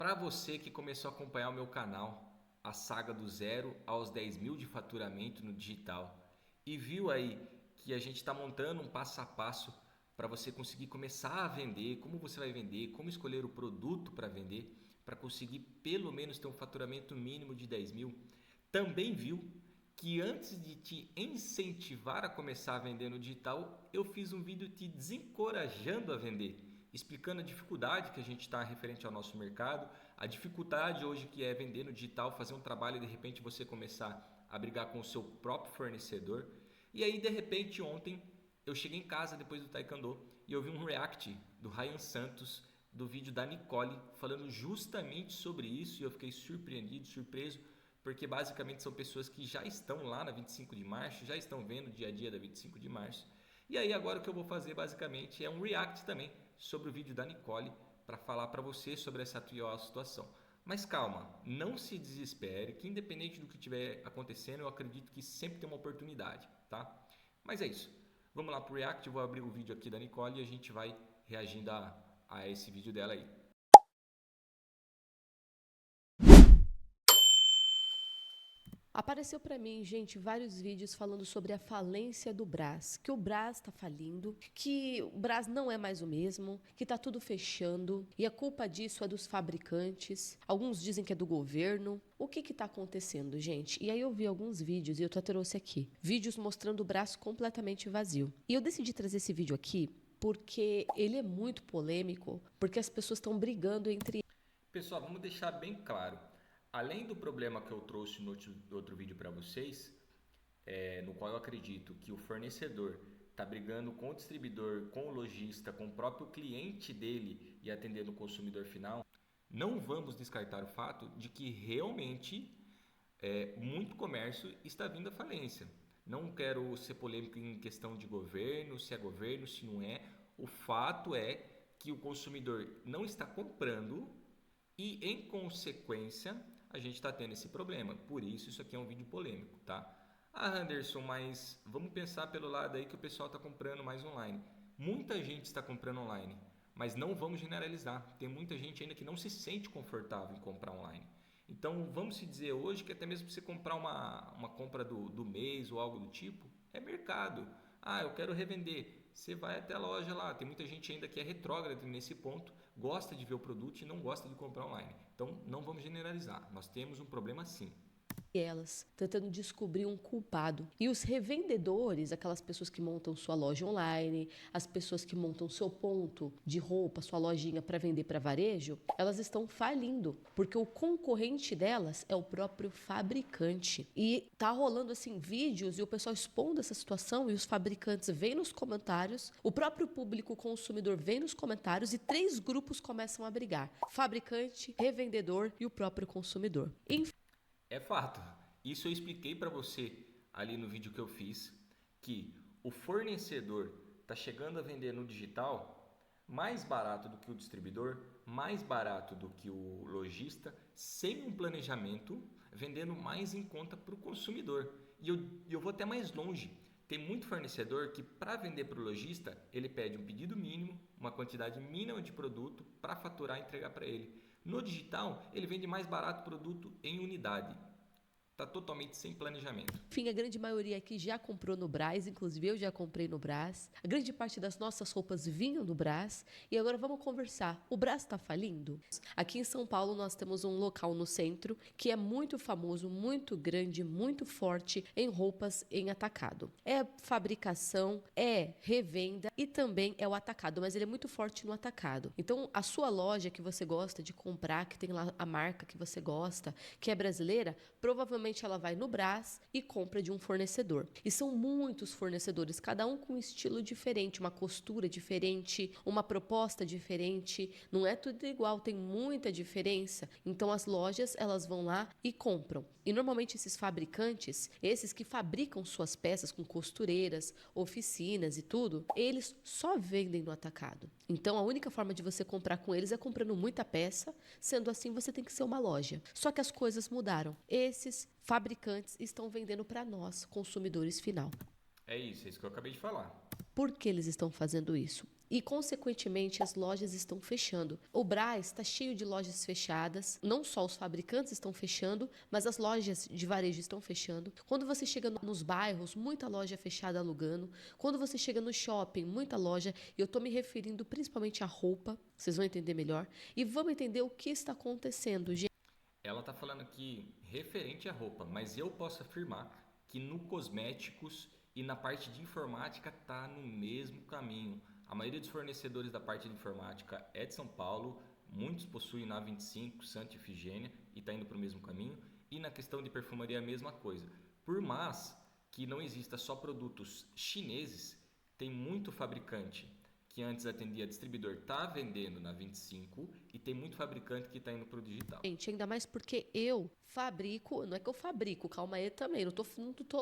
Para você que começou a acompanhar o meu canal, a saga do zero aos 10 mil de faturamento no digital e viu aí que a gente está montando um passo a passo para você conseguir começar a vender, como você vai vender, como escolher o produto para vender, para conseguir pelo menos ter um faturamento mínimo de 10 mil, também viu que antes de te incentivar a começar a vender no digital, eu fiz um vídeo te desencorajando a vender, explicando a dificuldade que a gente está referente ao nosso mercado, a dificuldade hoje que é vender no digital, fazer um trabalho e de repente você começar a brigar com o seu próprio fornecedor. E aí de repente ontem eu cheguei em casa depois do Taekwondo e eu vi um react do Ryan Santos, do vídeo da Nicole, falando justamente sobre isso e eu fiquei surpreendido, surpreso, porque basicamente são pessoas que já estão lá na 25 de março, já estão vendo o dia a dia da 25 de março. E aí agora o que eu vou fazer basicamente é um react também sobre o vídeo da Nicole para falar para você sobre essa atual situação. Mas calma, não se desespere, que independente do que estiver acontecendo, eu acredito que sempre tem uma oportunidade, tá? Mas é isso. Vamos lá para o react, eu vou abrir o vídeo aqui da Nicole e a gente vai reagindo a esse vídeo dela aí. Apareceu para mim, gente, vários vídeos falando sobre a falência do Brás, que o Brás está falindo, que o Brás não é mais o mesmo, que está tudo fechando e a culpa disso é dos fabricantes. Alguns dizem que é do governo. O que está acontecendo, gente? E aí eu vi alguns vídeos e eu trouxe aqui, vídeos mostrando o Brás completamente vazio. E eu decidi trazer esse vídeo aqui porque ele é muito polêmico, porque as pessoas estão brigando entre... Pessoal, vamos deixar bem claro. Além do problema que eu trouxe no outro vídeo para vocês, no qual eu acredito que o fornecedor está brigando com o distribuidor, com o lojista, com o próprio cliente dele e atendendo o consumidor final, não vamos descartar o fato de que realmente muito comércio está vindo à falência. Não quero ser polêmico em questão de governo, se é governo, se não é. O fato é que o consumidor não está comprando e, em consequência, a gente está tendo esse problema. Por isso aqui é um vídeo polêmico, tá? Ah, Anderson, mas vamos pensar pelo lado aí que o pessoal está comprando mais online. Muita gente está comprando online, mas não vamos generalizar. Tem muita gente ainda que não se sente confortável em comprar online. Então, vamos se dizer hoje que até mesmo você comprar uma compra do mês ou algo do tipo, é mercado. Ah, eu quero revender. Você vai até a loja lá. Tem muita gente ainda que é retrógrada nesse ponto, gosta de ver o produto e não gosta de comprar online. Então, não vamos generalizar. Nós temos um problema sim. elas, tentando descobrir um culpado. E os revendedores, aquelas pessoas que montam sua loja online, as pessoas que montam seu ponto de roupa, sua lojinha para vender para varejo, elas estão falindo, porque o concorrente delas é o próprio fabricante. E tá rolando assim vídeos e o pessoal expondo essa situação e os fabricantes vêm nos comentários, o próprio público consumidor vem nos comentários e 3 grupos começam a brigar: fabricante, revendedor e o próprio consumidor. É fato. Isso eu expliquei para você ali no vídeo que eu fiz, que o fornecedor está chegando a vender no digital mais barato do que o distribuidor, mais barato do que o lojista, sem um planejamento, vendendo mais em conta para o consumidor. E eu vou até mais longe. Tem muito fornecedor que, para vender para o lojista, ele pede um pedido mínimo, uma quantidade mínima de produto para faturar e entregar para ele. No digital, ele vende mais barato o produto em unidade. Está totalmente sem planejamento. Enfim, a grande maioria aqui já comprou no Brás, inclusive eu já comprei no Brás. A grande parte das nossas roupas vinham do Brás. E agora vamos conversar. O Brás está falindo? Aqui em São Paulo nós temos um local no centro que é muito famoso, muito grande, muito forte em roupas em atacado. É fabricação, é revenda e também é o atacado, mas ele é muito forte no atacado. Então, a sua loja que você gosta de comprar, que tem lá a marca que você gosta, que é brasileira, provavelmente ela vai no Brás e compra de um fornecedor. E são muitos fornecedores, cada um com um estilo diferente, uma costura diferente, uma proposta diferente. Não é tudo igual, tem muita diferença. Então as lojas, elas vão lá e compram. E normalmente esses fabricantes, esses que fabricam suas peças com costureiras, oficinas e tudo, eles só vendem no atacado. Então a única forma de você comprar com eles é comprando muita peça, sendo assim você tem que ser uma loja. Só que as coisas mudaram. Esses fabricantes estão vendendo para nós, consumidores final. É isso que eu acabei de falar. Por que eles estão fazendo isso? e, consequentemente, as lojas estão fechando. O Brás está cheio de lojas fechadas, não só os fabricantes estão fechando, mas as lojas de varejo estão fechando. Quando você chega nos bairros, muita loja fechada alugando. Quando você chega no shopping, muita loja, e eu estou me referindo principalmente à roupa, vocês vão entender melhor, e vamos entender o que está acontecendo, gente. Ela está falando aqui referente à roupa, mas eu posso afirmar que no cosméticos e na parte de informática está no mesmo caminho. A maioria dos fornecedores da parte de informática é de São Paulo, muitos possuem na 25, Santa Efigênia e está indo para o mesmo caminho. E na questão de perfumaria a mesma coisa. Por mais que não exista só produtos chineses, tem muito fabricante que antes atendia distribuidor está vendendo na 25 e tem muito fabricante que está indo para o digital. Gente, ainda mais porque eu fabrico, não é que eu fabrico, calma aí também, não tô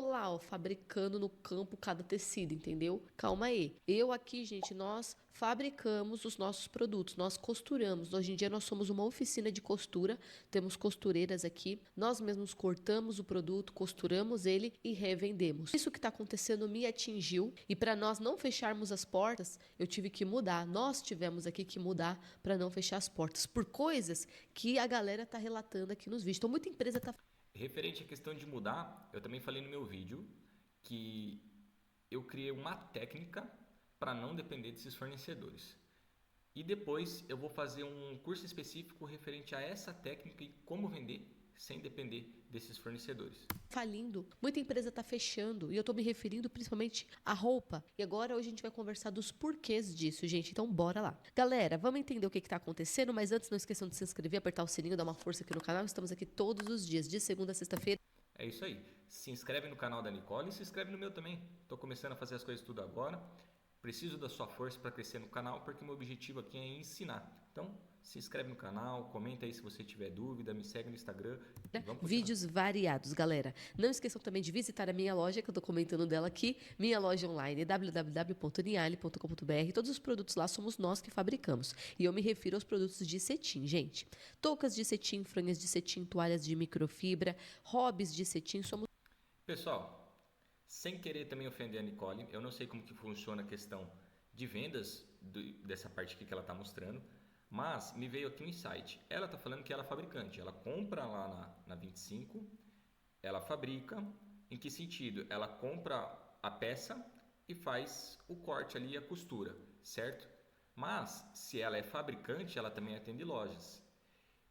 lá, ó, fabricando no campo cada tecido, entendeu? Calma aí. Eu aqui, gente, nós fabricamos os nossos produtos, nós costuramos. Hoje em dia nós somos uma oficina de costura, temos costureiras aqui, nós mesmos cortamos o produto, costuramos ele e revendemos. Isso que está acontecendo me atingiu e para nós não fecharmos as portas, eu tive que mudar. Nós tivemos aqui que mudar para não fechar as portas por coisas que a galera está relatando aqui nos vídeos. Então, muita empresa está... Referente à questão de mudar, eu também falei no meu vídeo que eu criei uma técnica para não depender desses fornecedores. E depois eu vou fazer um curso específico referente a essa técnica e como vender sem depender desses fornecedores. Falindo, muita empresa está fechando e eu estou me referindo principalmente à roupa. E agora hoje a gente vai conversar dos porquês disso, gente. Então bora lá. Galera, vamos entender o que está acontecendo, mas antes não esqueçam de se inscrever, apertar o sininho, dar uma força aqui no canal. Estamos aqui todos os dias, de segunda a sexta-feira. É isso aí. Se inscreve no canal da Nicole e se inscreve no meu também. Estou começando a fazer as coisas tudo agora. Preciso da sua força para crescer no canal, porque meu objetivo aqui é ensinar. Então, se inscreve no canal, comenta aí se você tiver dúvida, me segue no Instagram. Vídeos variados, galera. Não esqueçam também de visitar a minha loja, que eu estou comentando dela aqui, minha loja online, www.niale.com.br. Todos os produtos lá somos nós que fabricamos. E eu me refiro aos produtos de cetim, gente. Toucas de cetim, franjas de cetim, toalhas de microfibra, hobbies de cetim, somos... Pessoal, sem querer também ofender a Nicole, eu não sei como que funciona a questão de vendas dessa parte aqui que ela está mostrando, mas me veio aqui um insight. Ela está falando que ela é fabricante, ela compra lá na 25, ela fabrica. Em que sentido? Ela compra a peça e faz o corte ali e a costura, certo? Mas se ela é fabricante, ela também atende lojas.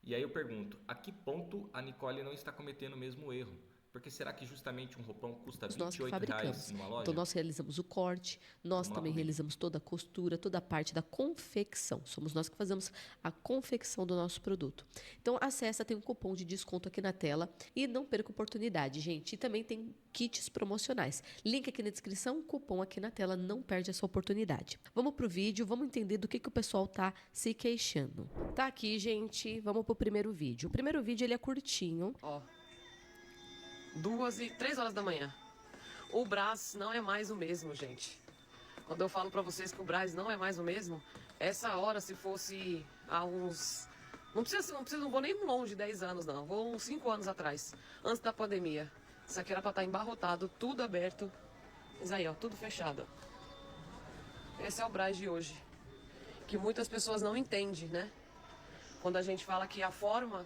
E aí eu pergunto, a que ponto a Nicole não está cometendo o mesmo erro? Porque será que justamente um roupão custa R$28 numa loja? Então nós realizamos o corte, nós também realizamos toda a costura, toda a parte da confecção. Somos nós que fazemos a confecção do nosso produto. Então acessa, tem um cupom de desconto aqui na tela e não perca a oportunidade, gente. E também tem kits promocionais. Link aqui na descrição, cupom aqui na tela, não perde essa oportunidade. Vamos pro vídeo, vamos entender do que o pessoal tá se queixando. Tá aqui, gente, vamos pro primeiro vídeo. O primeiro vídeo ele é curtinho. Ó. 2 e 3 horas da manhã. O Brás não é mais o mesmo, gente. Quando eu falo pra vocês que o Brás não é mais o mesmo, essa hora, se fosse há uns... Não vou nem longe, 10 anos, não. Vou uns 5 anos atrás, antes da pandemia. Isso aqui era pra estar embarrotado, tudo aberto. Mas aí, ó, tudo fechado. Esse é o Brás de hoje. Que muitas pessoas não entendem, né? Quando a gente fala que a forma...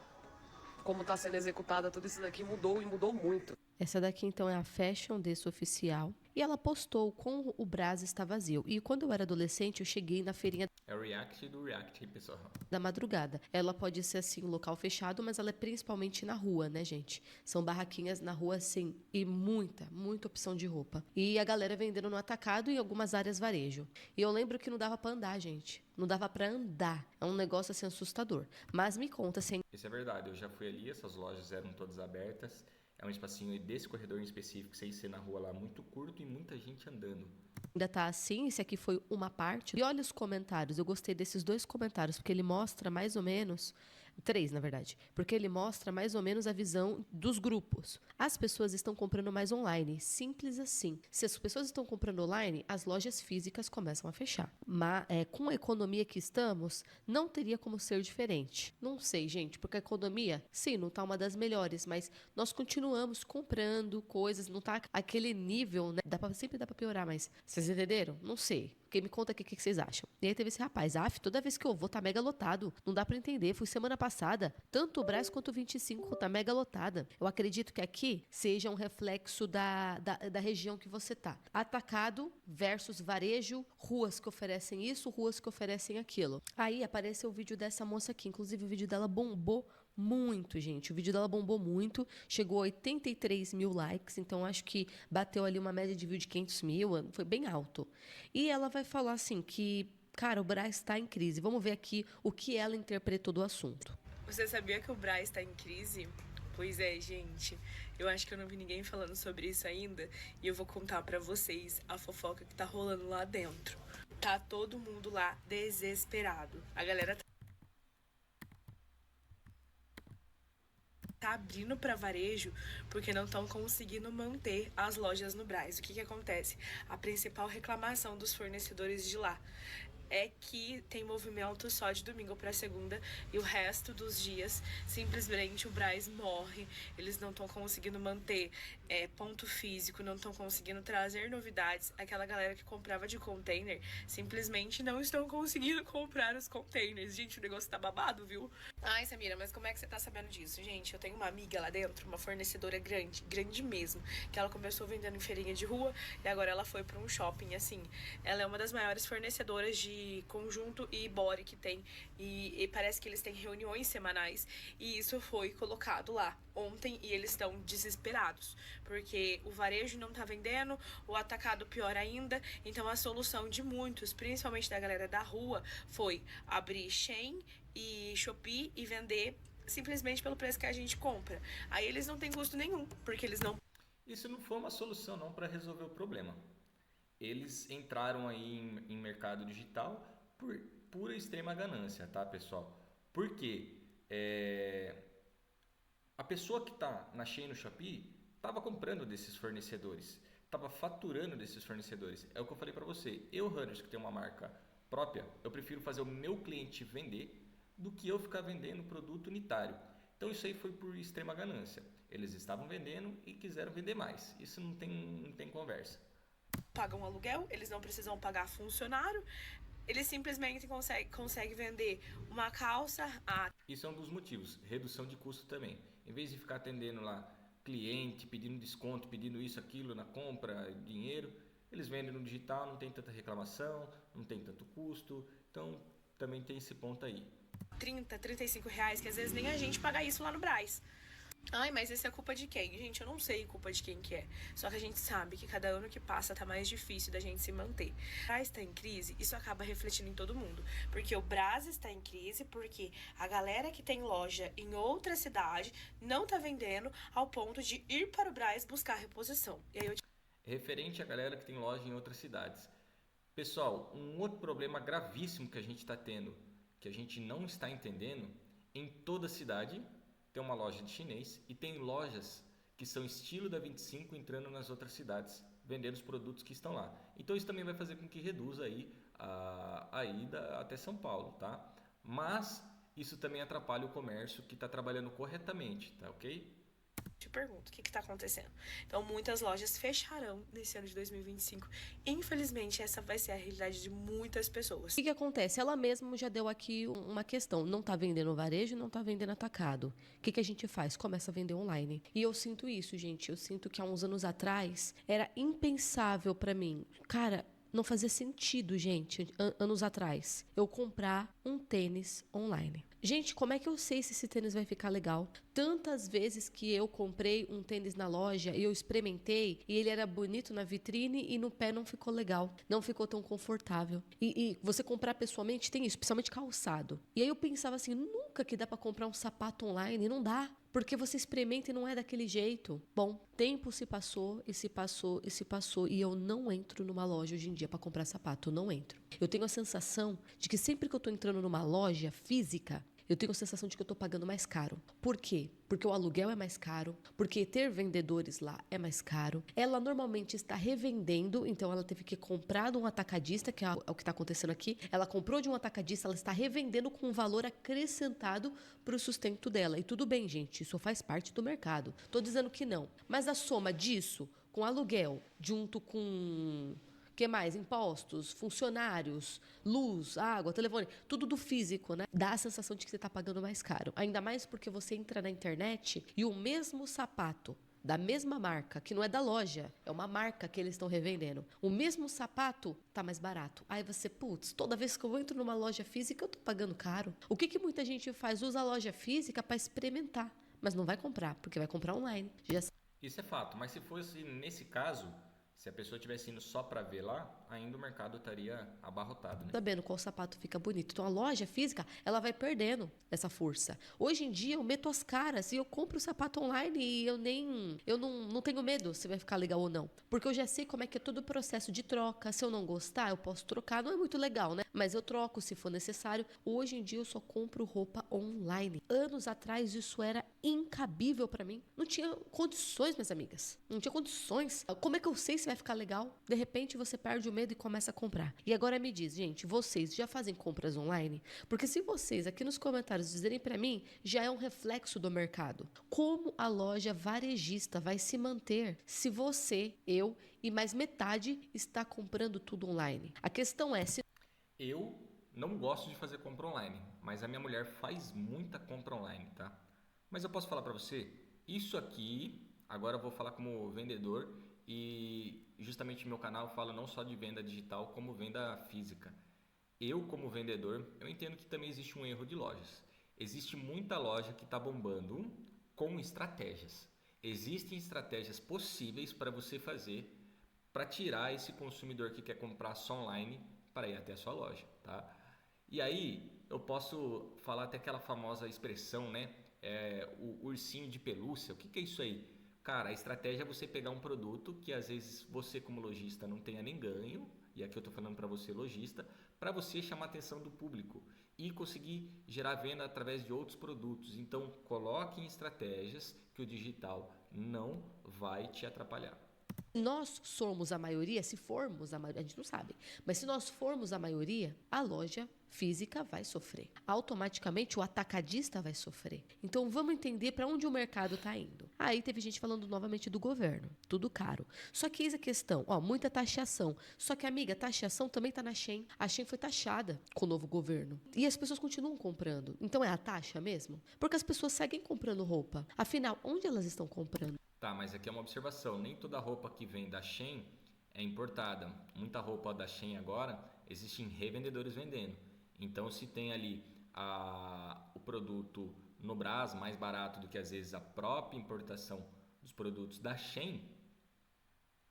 como está sendo executada, tudo isso daqui mudou e mudou muito. Essa daqui, então, é a Fashion desse oficial. E ela postou com o Brás está vazio. E quando eu era adolescente, eu cheguei na feirinha É o react do react, pessoal. da madrugada. Ela pode ser, assim, um local fechado, mas ela é principalmente na rua, né, gente? São barraquinhas na rua, assim, e muita opção de roupa. E a galera vendendo no atacado e em algumas áreas varejo. E eu lembro que não dava pra andar, gente. Não dava pra andar. É um negócio, assim, assustador. Mas me conta, assim... Isso é verdade, eu já fui ali, essas lojas eram todas abertas. É um espacinho desse corredor em específico, sem ser na rua lá, muito curto e muita gente andando. Ainda tá assim, esse aqui foi uma parte. E olha os comentários, eu gostei desses 2 comentários, porque ele mostra mais ou menos... 3, na verdade. Porque ele mostra mais ou menos a visão dos grupos. As pessoas estão comprando mais online. Simples assim. Se as pessoas estão comprando online, as lojas físicas começam a fechar. Mas com a economia que estamos, não teria como ser diferente. Não sei, gente, porque a economia, sim, não está uma das melhores, mas nós continuamos comprando coisas, não está aquele nível, né? Sempre dá para piorar, mas vocês entenderam? Não sei. Porque me conta aqui o que vocês acham. E aí teve esse rapaz, toda vez que eu vou tá mega lotado. Não dá pra entender. Fui semana passada, tanto o Brás quanto o 25 tá mega lotada. Eu acredito que aqui seja um reflexo da região que você tá. Atacado versus varejo, ruas que oferecem isso, ruas que oferecem aquilo. Aí apareceu o vídeo dessa moça aqui. Inclusive o vídeo dela bombou muito, gente. O vídeo dela bombou muito. Chegou a 83 mil likes. Então acho que bateu ali uma média de view de 500 mil. Foi bem alto. E ela vai falar assim que, cara, o Brás está em crise. Vamos ver aqui o que ela interpretou do assunto. Você sabia que o Brás está em crise? Pois é, gente. Eu acho que eu não vi ninguém falando sobre isso ainda. E eu vou contar pra vocês a fofoca que tá rolando lá dentro. Tá todo mundo lá desesperado. A galera tá abrindo para varejo porque não estão conseguindo manter as lojas no Brás. O que acontece? A principal reclamação dos fornecedores de lá é que tem movimento só de domingo para segunda e o resto dos dias simplesmente o Brás morre. Eles não estão conseguindo manter ponto físico, não estão conseguindo trazer novidades. Aquela galera que comprava de container simplesmente não estão conseguindo comprar os containers. Gente, o negócio tá babado, viu? Ai, Samira, mas como é que você tá sabendo disso? Gente, eu tenho uma amiga lá dentro, uma fornecedora grande mesmo, que ela começou vendendo em feirinha de rua e agora ela foi para um shopping, assim. Ela é uma das maiores fornecedoras de conjunto e body que tem e parece que eles têm reuniões semanais e isso foi colocado lá ontem e eles estão desesperados porque o varejo não tá vendendo, o atacado pior ainda. Então a solução de muitos, principalmente da galera da rua, foi abrir Shein e Shopee e vender simplesmente pelo preço que a gente compra. Aí eles não têm custo nenhum, porque eles não... Isso não foi uma solução não para resolver o problema. Eles entraram aí em mercado digital por pura extrema ganância, tá, pessoal? Por quê? A pessoa que está na Shein no Shopee estava comprando desses fornecedores, estava faturando desses fornecedores. É o que eu falei para você. Eu, Runners, que tem uma marca própria, eu prefiro fazer o meu cliente vender do que eu ficar vendendo produto unitário. Então isso aí foi por extrema ganância. Eles estavam vendendo e quiseram vender mais. Isso não tem conversa. Pagam aluguel, eles não precisam pagar funcionário, eles simplesmente conseguem vender uma calça Isso é um dos motivos, redução de custo também. Em vez de ficar atendendo lá cliente, pedindo desconto, pedindo isso, aquilo na compra, dinheiro, eles vendem no digital, não tem tanta reclamação, não tem tanto custo, então também tem esse ponto aí. 30, 35 reais, que às vezes nem a gente paga isso lá no Brás. Ai, mas isso é culpa de quem? Gente, eu não sei culpa de quem que é. Só que a gente sabe que cada ano que passa tá mais difícil da gente se manter. O Brás está em crise, isso acaba refletindo em todo mundo. Porque o Brás está em crise porque a galera que tem loja em outra cidade não tá vendendo ao ponto de ir para o Brás buscar reposição. E aí Referente à galera que tem loja em outras cidades. Pessoal, um outro problema gravíssimo que a gente está tendo, que a gente não está entendendo, em toda cidade tem uma loja de chinês e tem lojas que são estilo da 25 entrando nas outras cidades, vendendo os produtos que estão lá. Então isso também vai fazer com que reduza aí a ida até São Paulo, tá? Mas isso também atrapalha o comércio que está trabalhando corretamente, tá ok? te pergunto, o que está acontecendo? Então, muitas lojas fecharão nesse ano de 2025. Infelizmente, essa vai ser a realidade de muitas pessoas. O que acontece? Ela mesma já deu aqui uma questão. Não está vendendo varejo, não está vendendo atacado. O que a gente faz? Começa a vender online. E eu sinto isso, gente. Eu sinto que há uns anos atrás era impensável para mim. Cara, não fazia sentido, gente, anos atrás, eu comprar um tênis online. Gente, como é que eu sei se esse tênis vai ficar legal? Tantas vezes que eu comprei um tênis na loja e eu experimentei e ele era bonito na vitrine e no pé não ficou legal, não ficou tão confortável. E você comprar pessoalmente tem isso, principalmente calçado. E aí eu pensava assim, nunca que dá para comprar um sapato online, não dá. Porque você experimenta e não é daquele jeito. Bom, tempo se passou, e se passou, e se passou. E eu não entro numa loja hoje em dia para comprar sapato. Eu não entro. Eu tenho a sensação de que sempre que eu estou entrando numa loja física, eu tenho a sensação de que eu estou pagando mais caro. Por quê? Porque o aluguel é mais caro, porque ter vendedores lá é mais caro. Ela normalmente está revendendo, então ela teve que comprar de um atacadista, que é o que está acontecendo aqui. Ela comprou de um atacadista, ela está revendendo com um valor acrescentado para o sustento dela. E tudo bem, gente, isso faz parte do mercado. Estou dizendo que não. Mas a soma disso, com aluguel, junto com... O que mais? Impostos, funcionários, luz, água, telefone, tudo do físico, né? Dá a sensação de que você está pagando mais caro. Ainda mais porque você entra na internet e o mesmo sapato da mesma marca, que não é da loja, é uma marca que eles estão revendendo. O mesmo sapato tá mais barato. Aí você, putz, toda vez que eu entro numa loja física, eu tô pagando caro. O que muita gente faz? Usa a loja física para experimentar, mas não vai comprar, porque vai comprar online. Isso é fato, mas se fosse nesse caso, se a pessoa estivesse indo só para ver lá, ainda o mercado estaria abarrotado, né? Sabendo qual sapato fica bonito. Então a loja física, ela vai perdendo essa força. Hoje em dia eu meto as caras e eu compro o sapato online e eu não tenho medo se vai ficar legal ou não. Porque eu já sei como é que é todo o processo de troca. Se eu não gostar, eu posso trocar. Não é muito legal, né? Mas eu troco se for necessário. Hoje em dia eu só compro roupa online. Anos atrás isso era incabível para mim. Não tinha condições, minhas amigas. Não tinha condições. Como é que eu sei se vai ficar legal? De repente você perde o medo e começa a comprar. E agora me diz, gente, vocês já fazem compras online? Porque se vocês aqui nos comentários dizerem para mim, já é um reflexo do mercado. Como a loja varejista vai se manter se você, eu e mais metade está comprando tudo online? A questão é se... Eu não gosto de fazer compra online, mas a minha mulher faz muita compra online, tá? Mas eu posso falar para você, isso aqui, agora eu vou falar como vendedor e justamente no meu canal eu falo não só de venda digital, como venda física. Eu, como vendedor, eu entendo que também existe um erro de lojas. Existe muita loja que está bombando com estratégias. Existem estratégias possíveis para você fazer para tirar esse consumidor que quer comprar só online para ir até a sua loja, tá? E aí eu posso falar até aquela famosa expressão, né? O ursinho de pelúcia. O que é isso aí? Cara, a estratégia é você pegar um produto que às vezes você como lojista não tenha nem ganho, e aqui eu estou falando para você lojista, para você chamar a atenção do público e conseguir gerar venda através de outros produtos. Então, coloque em estratégias que o digital não vai te atrapalhar. Nós somos a maioria, se formos a maioria, a gente não sabe, mas se nós formos a maioria, a loja física vai sofrer. Automaticamente o atacadista vai sofrer. Então vamos entender para onde o mercado está indo. Aí teve gente falando novamente do governo, tudo caro. Só que eis a questão, muita taxação. Só que, amiga, taxação também está na Shein. A Shein foi taxada com o novo governo. E as pessoas continuam comprando. Então é a taxa mesmo? Porque as pessoas seguem comprando roupa. Afinal, onde elas estão comprando? Tá, mas aqui é uma observação. Nem toda roupa que vem da Shein é importada. Muita roupa da Shein agora existem revendedores vendendo. Então, se tem ali o produto no Brás mais barato do que às vezes a própria importação dos produtos da Shein,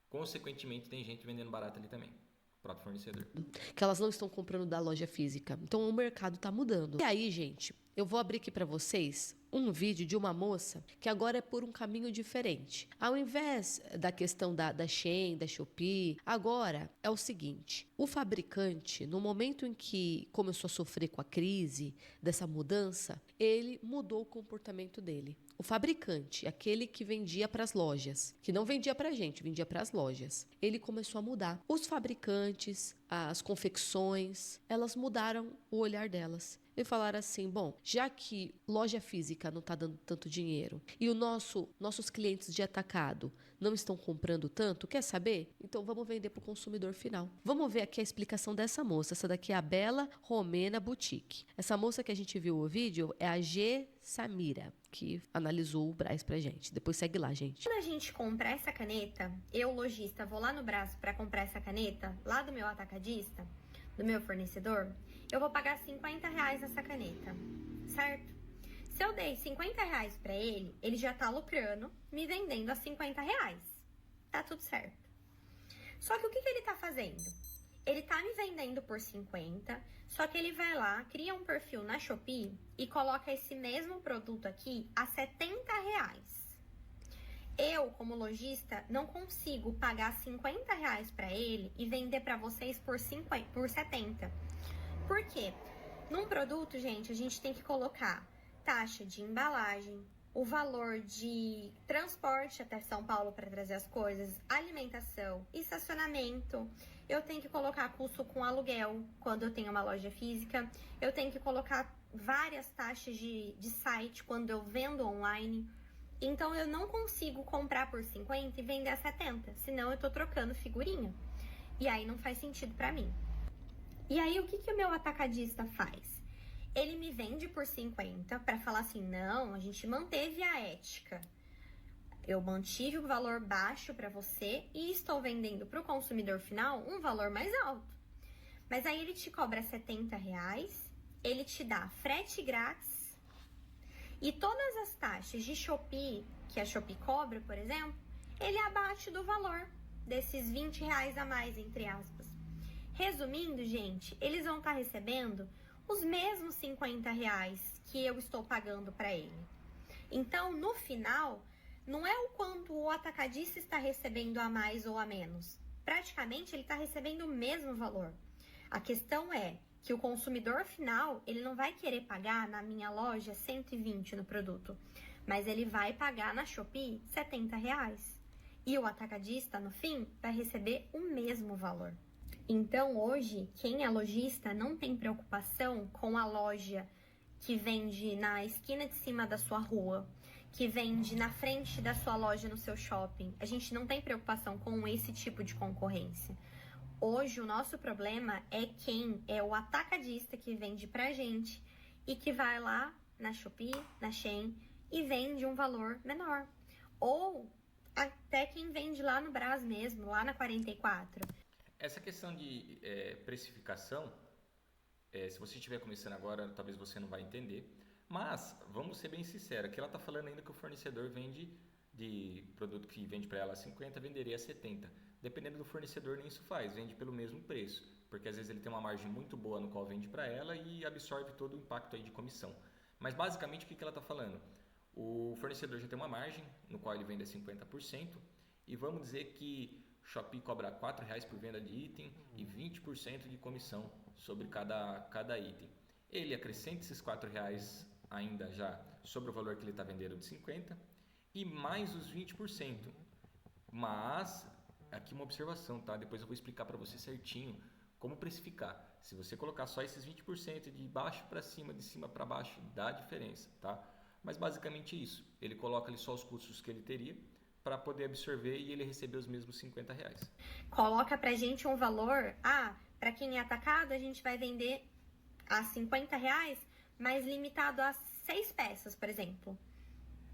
consequentemente tem gente vendendo barato ali também. Próprio fornecedor. Que elas não estão comprando da loja física. Então o mercado está mudando. E aí, gente, eu vou abrir aqui para vocês um vídeo de uma moça que agora é por um caminho diferente. Ao invés da questão da Shein, da Shopee, agora é o seguinte: o fabricante, no momento em que começou a sofrer com a crise dessa mudança, ele mudou o comportamento dele. O fabricante, aquele que vendia para as lojas, que não vendia para a gente, vendia para as lojas, ele começou a mudar. Os fabricantes, as confecções, elas mudaram o olhar delas. E falaram assim, bom, já que loja física não está dando tanto dinheiro e nossos clientes de atacado não estão comprando tanto, quer saber? Então vamos vender para o consumidor final. Vamos ver aqui a explicação dessa moça. Essa daqui é a Bela Romena Boutique. Essa moça que a gente viu o vídeo é a G. Samira, que analisou o Brás pra gente. Depois segue lá, gente. Quando a gente compra essa caneta, eu, lojista, vou lá no Brás para comprar essa caneta, lá do meu atacadista, do meu fornecedor, eu vou pagar R$50 essa caneta, certo? Se eu dei R$50 para ele, ele já tá lucrando, me vendendo a R$50. Tá tudo certo. Só que o que ele tá fazendo? Ele tá me vendendo por 50, só que ele vai lá, cria um perfil na Shopee e coloca esse mesmo produto aqui a R$70. Eu, como lojista, não consigo pagar R$50 para ele e vender para vocês por 70. Por quê? Num produto, gente, a gente tem que colocar taxa de embalagem, o valor de transporte até São Paulo para trazer as coisas, alimentação, estacionamento. Eu tenho que colocar custo com aluguel quando eu tenho uma loja física. Eu tenho que colocar várias taxas de site quando eu vendo online. Então eu não consigo comprar por 50 e vender a 70, senão eu tô trocando figurinha. E aí não faz sentido para mim. E aí o que o meu atacadista faz? Ele me vende por 50 para falar assim, não, a gente manteve a ética. Eu mantive o valor baixo para você e estou vendendo para o consumidor final um valor mais alto. Mas aí ele te cobra R$70, ele te dá frete grátis e todas as taxas de Shopee, que a Shopee cobra, por exemplo, ele abate do valor desses R$20 a mais, entre aspas. Resumindo, gente, eles vão estar recebendo os mesmos R$50 que eu estou pagando para ele. Então, no final, não é o quanto o atacadista está recebendo a mais ou a menos. Praticamente, ele está recebendo o mesmo valor. A questão é que o consumidor final, ele não vai querer pagar na minha loja 120 no produto, mas ele vai pagar na Shopee R$70. E o atacadista, no fim, vai receber o mesmo valor. Então, hoje, quem é lojista não tem preocupação com a loja que vende na esquina de cima da sua rua, que vende na frente da sua loja no seu shopping. A gente não tem preocupação com esse tipo de concorrência. Hoje, o nosso problema é quem é o atacadista que vende pra gente e que vai lá na Shopee, na Shein e vende um valor menor. Ou até quem vende lá no Brás mesmo, lá na 44. Essa questão de precificação, se você estiver começando agora, talvez você não vai entender. Mas, vamos ser bem sinceros, aqui ela está falando ainda que o fornecedor vende de produto que vende para ela a 50, venderia a 70. Dependendo do fornecedor, nem isso faz, vende pelo mesmo preço. Porque às vezes ele tem uma margem muito boa no qual vende para ela e absorve todo o impacto aí de comissão. Mas basicamente o que ela está falando? O fornecedor já tem uma margem no qual ele vende a 50% e vamos dizer que Shopee cobra R$4 por venda de item e 20% de comissão sobre cada item. Ele acrescenta esses R$4 ainda já sobre o valor que ele está vendendo de 50 e mais os 20%. Mas, aqui uma observação, tá? Depois eu vou explicar para você certinho como precificar. Se você colocar só esses 20% de baixo para cima, de cima para baixo, dá diferença, tá? Mas basicamente isso. Ele coloca ali só os custos que ele teria para poder absorver e ele receber os mesmos R$50. Coloca pra gente um valor, para quem é atacado a gente vai vender a R$50, mas limitado a 6 peças, por exemplo.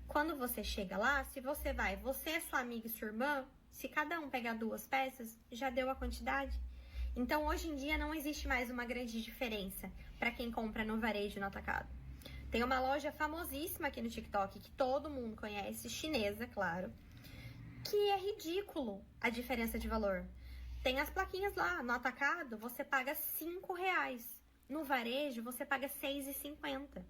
Quando você chega lá, se você vai, você, sua amiga e sua irmã, se cada um pegar 2 peças, já deu a quantidade. Então, hoje em dia, não existe mais uma grande diferença para quem compra no varejo no atacado. Tem uma loja famosíssima aqui no TikTok, que todo mundo conhece, chinesa, claro, que é ridículo a diferença de valor. Tem as plaquinhas lá, no atacado você paga R$5. No varejo você paga R$6,50.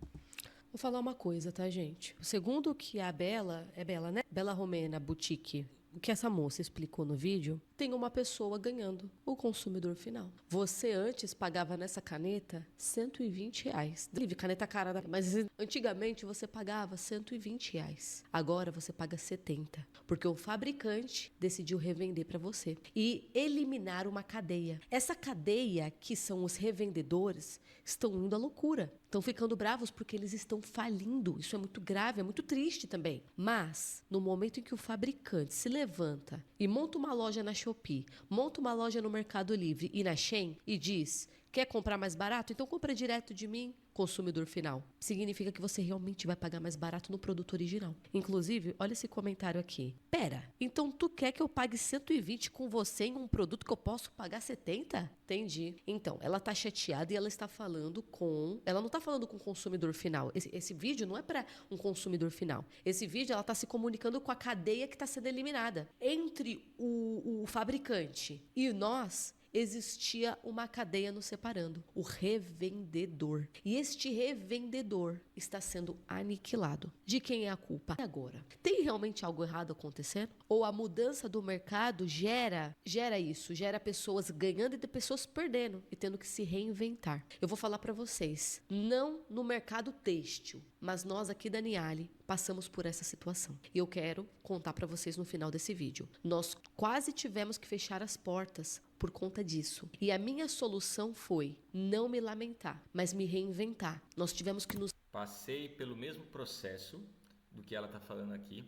Vou falar uma coisa, tá, gente? Segundo o que a Bela, é Bela, né? Bela Romena Boutique, o que essa moça explicou no vídeo, tem uma pessoa ganhando, o consumidor final. Você antes pagava nessa caneta R$120. Caneta cara, mas antigamente você pagava R$120. Agora você paga 70, porque o fabricante decidiu revender para você e eliminar uma cadeia. Essa cadeia, que são os revendedores, estão indo à loucura. Estão ficando bravos porque eles estão falindo. Isso é muito grave, é muito triste também. Mas, no momento em que o fabricante se levanta e monta uma loja na Shopee, monta uma loja no Mercado Livre e na Shein e diz: quer comprar mais barato? Então compra direto de mim, consumidor final. Significa que você realmente vai pagar mais barato no produto original. Inclusive, olha esse comentário aqui. Pera, então tu quer que eu pague 120 com você em um produto que eu posso pagar 70? Entendi. Então, ela tá chateada e ela está falando com... Ela não tá falando com o consumidor final. Esse vídeo não é para um consumidor final. Esse vídeo, ela tá se comunicando com a cadeia que está sendo eliminada. Entre o fabricante e nós, existia uma cadeia nos separando, o revendedor. E este revendedor está sendo aniquilado. De quem é a culpa? E agora? Tem realmente algo errado acontecendo? Ou a mudança do mercado gera isso, gera pessoas ganhando e pessoas perdendo e tendo que se reinventar. Eu vou falar para vocês, não no mercado têxtil, mas nós aqui da Niale passamos por essa situação. E eu quero contar para vocês no final desse vídeo. Nós quase tivemos que fechar as portas por conta disso. E a minha solução foi não me lamentar, mas me reinventar. Nós tivemos que nos... Passei pelo mesmo processo do que ela está falando aqui.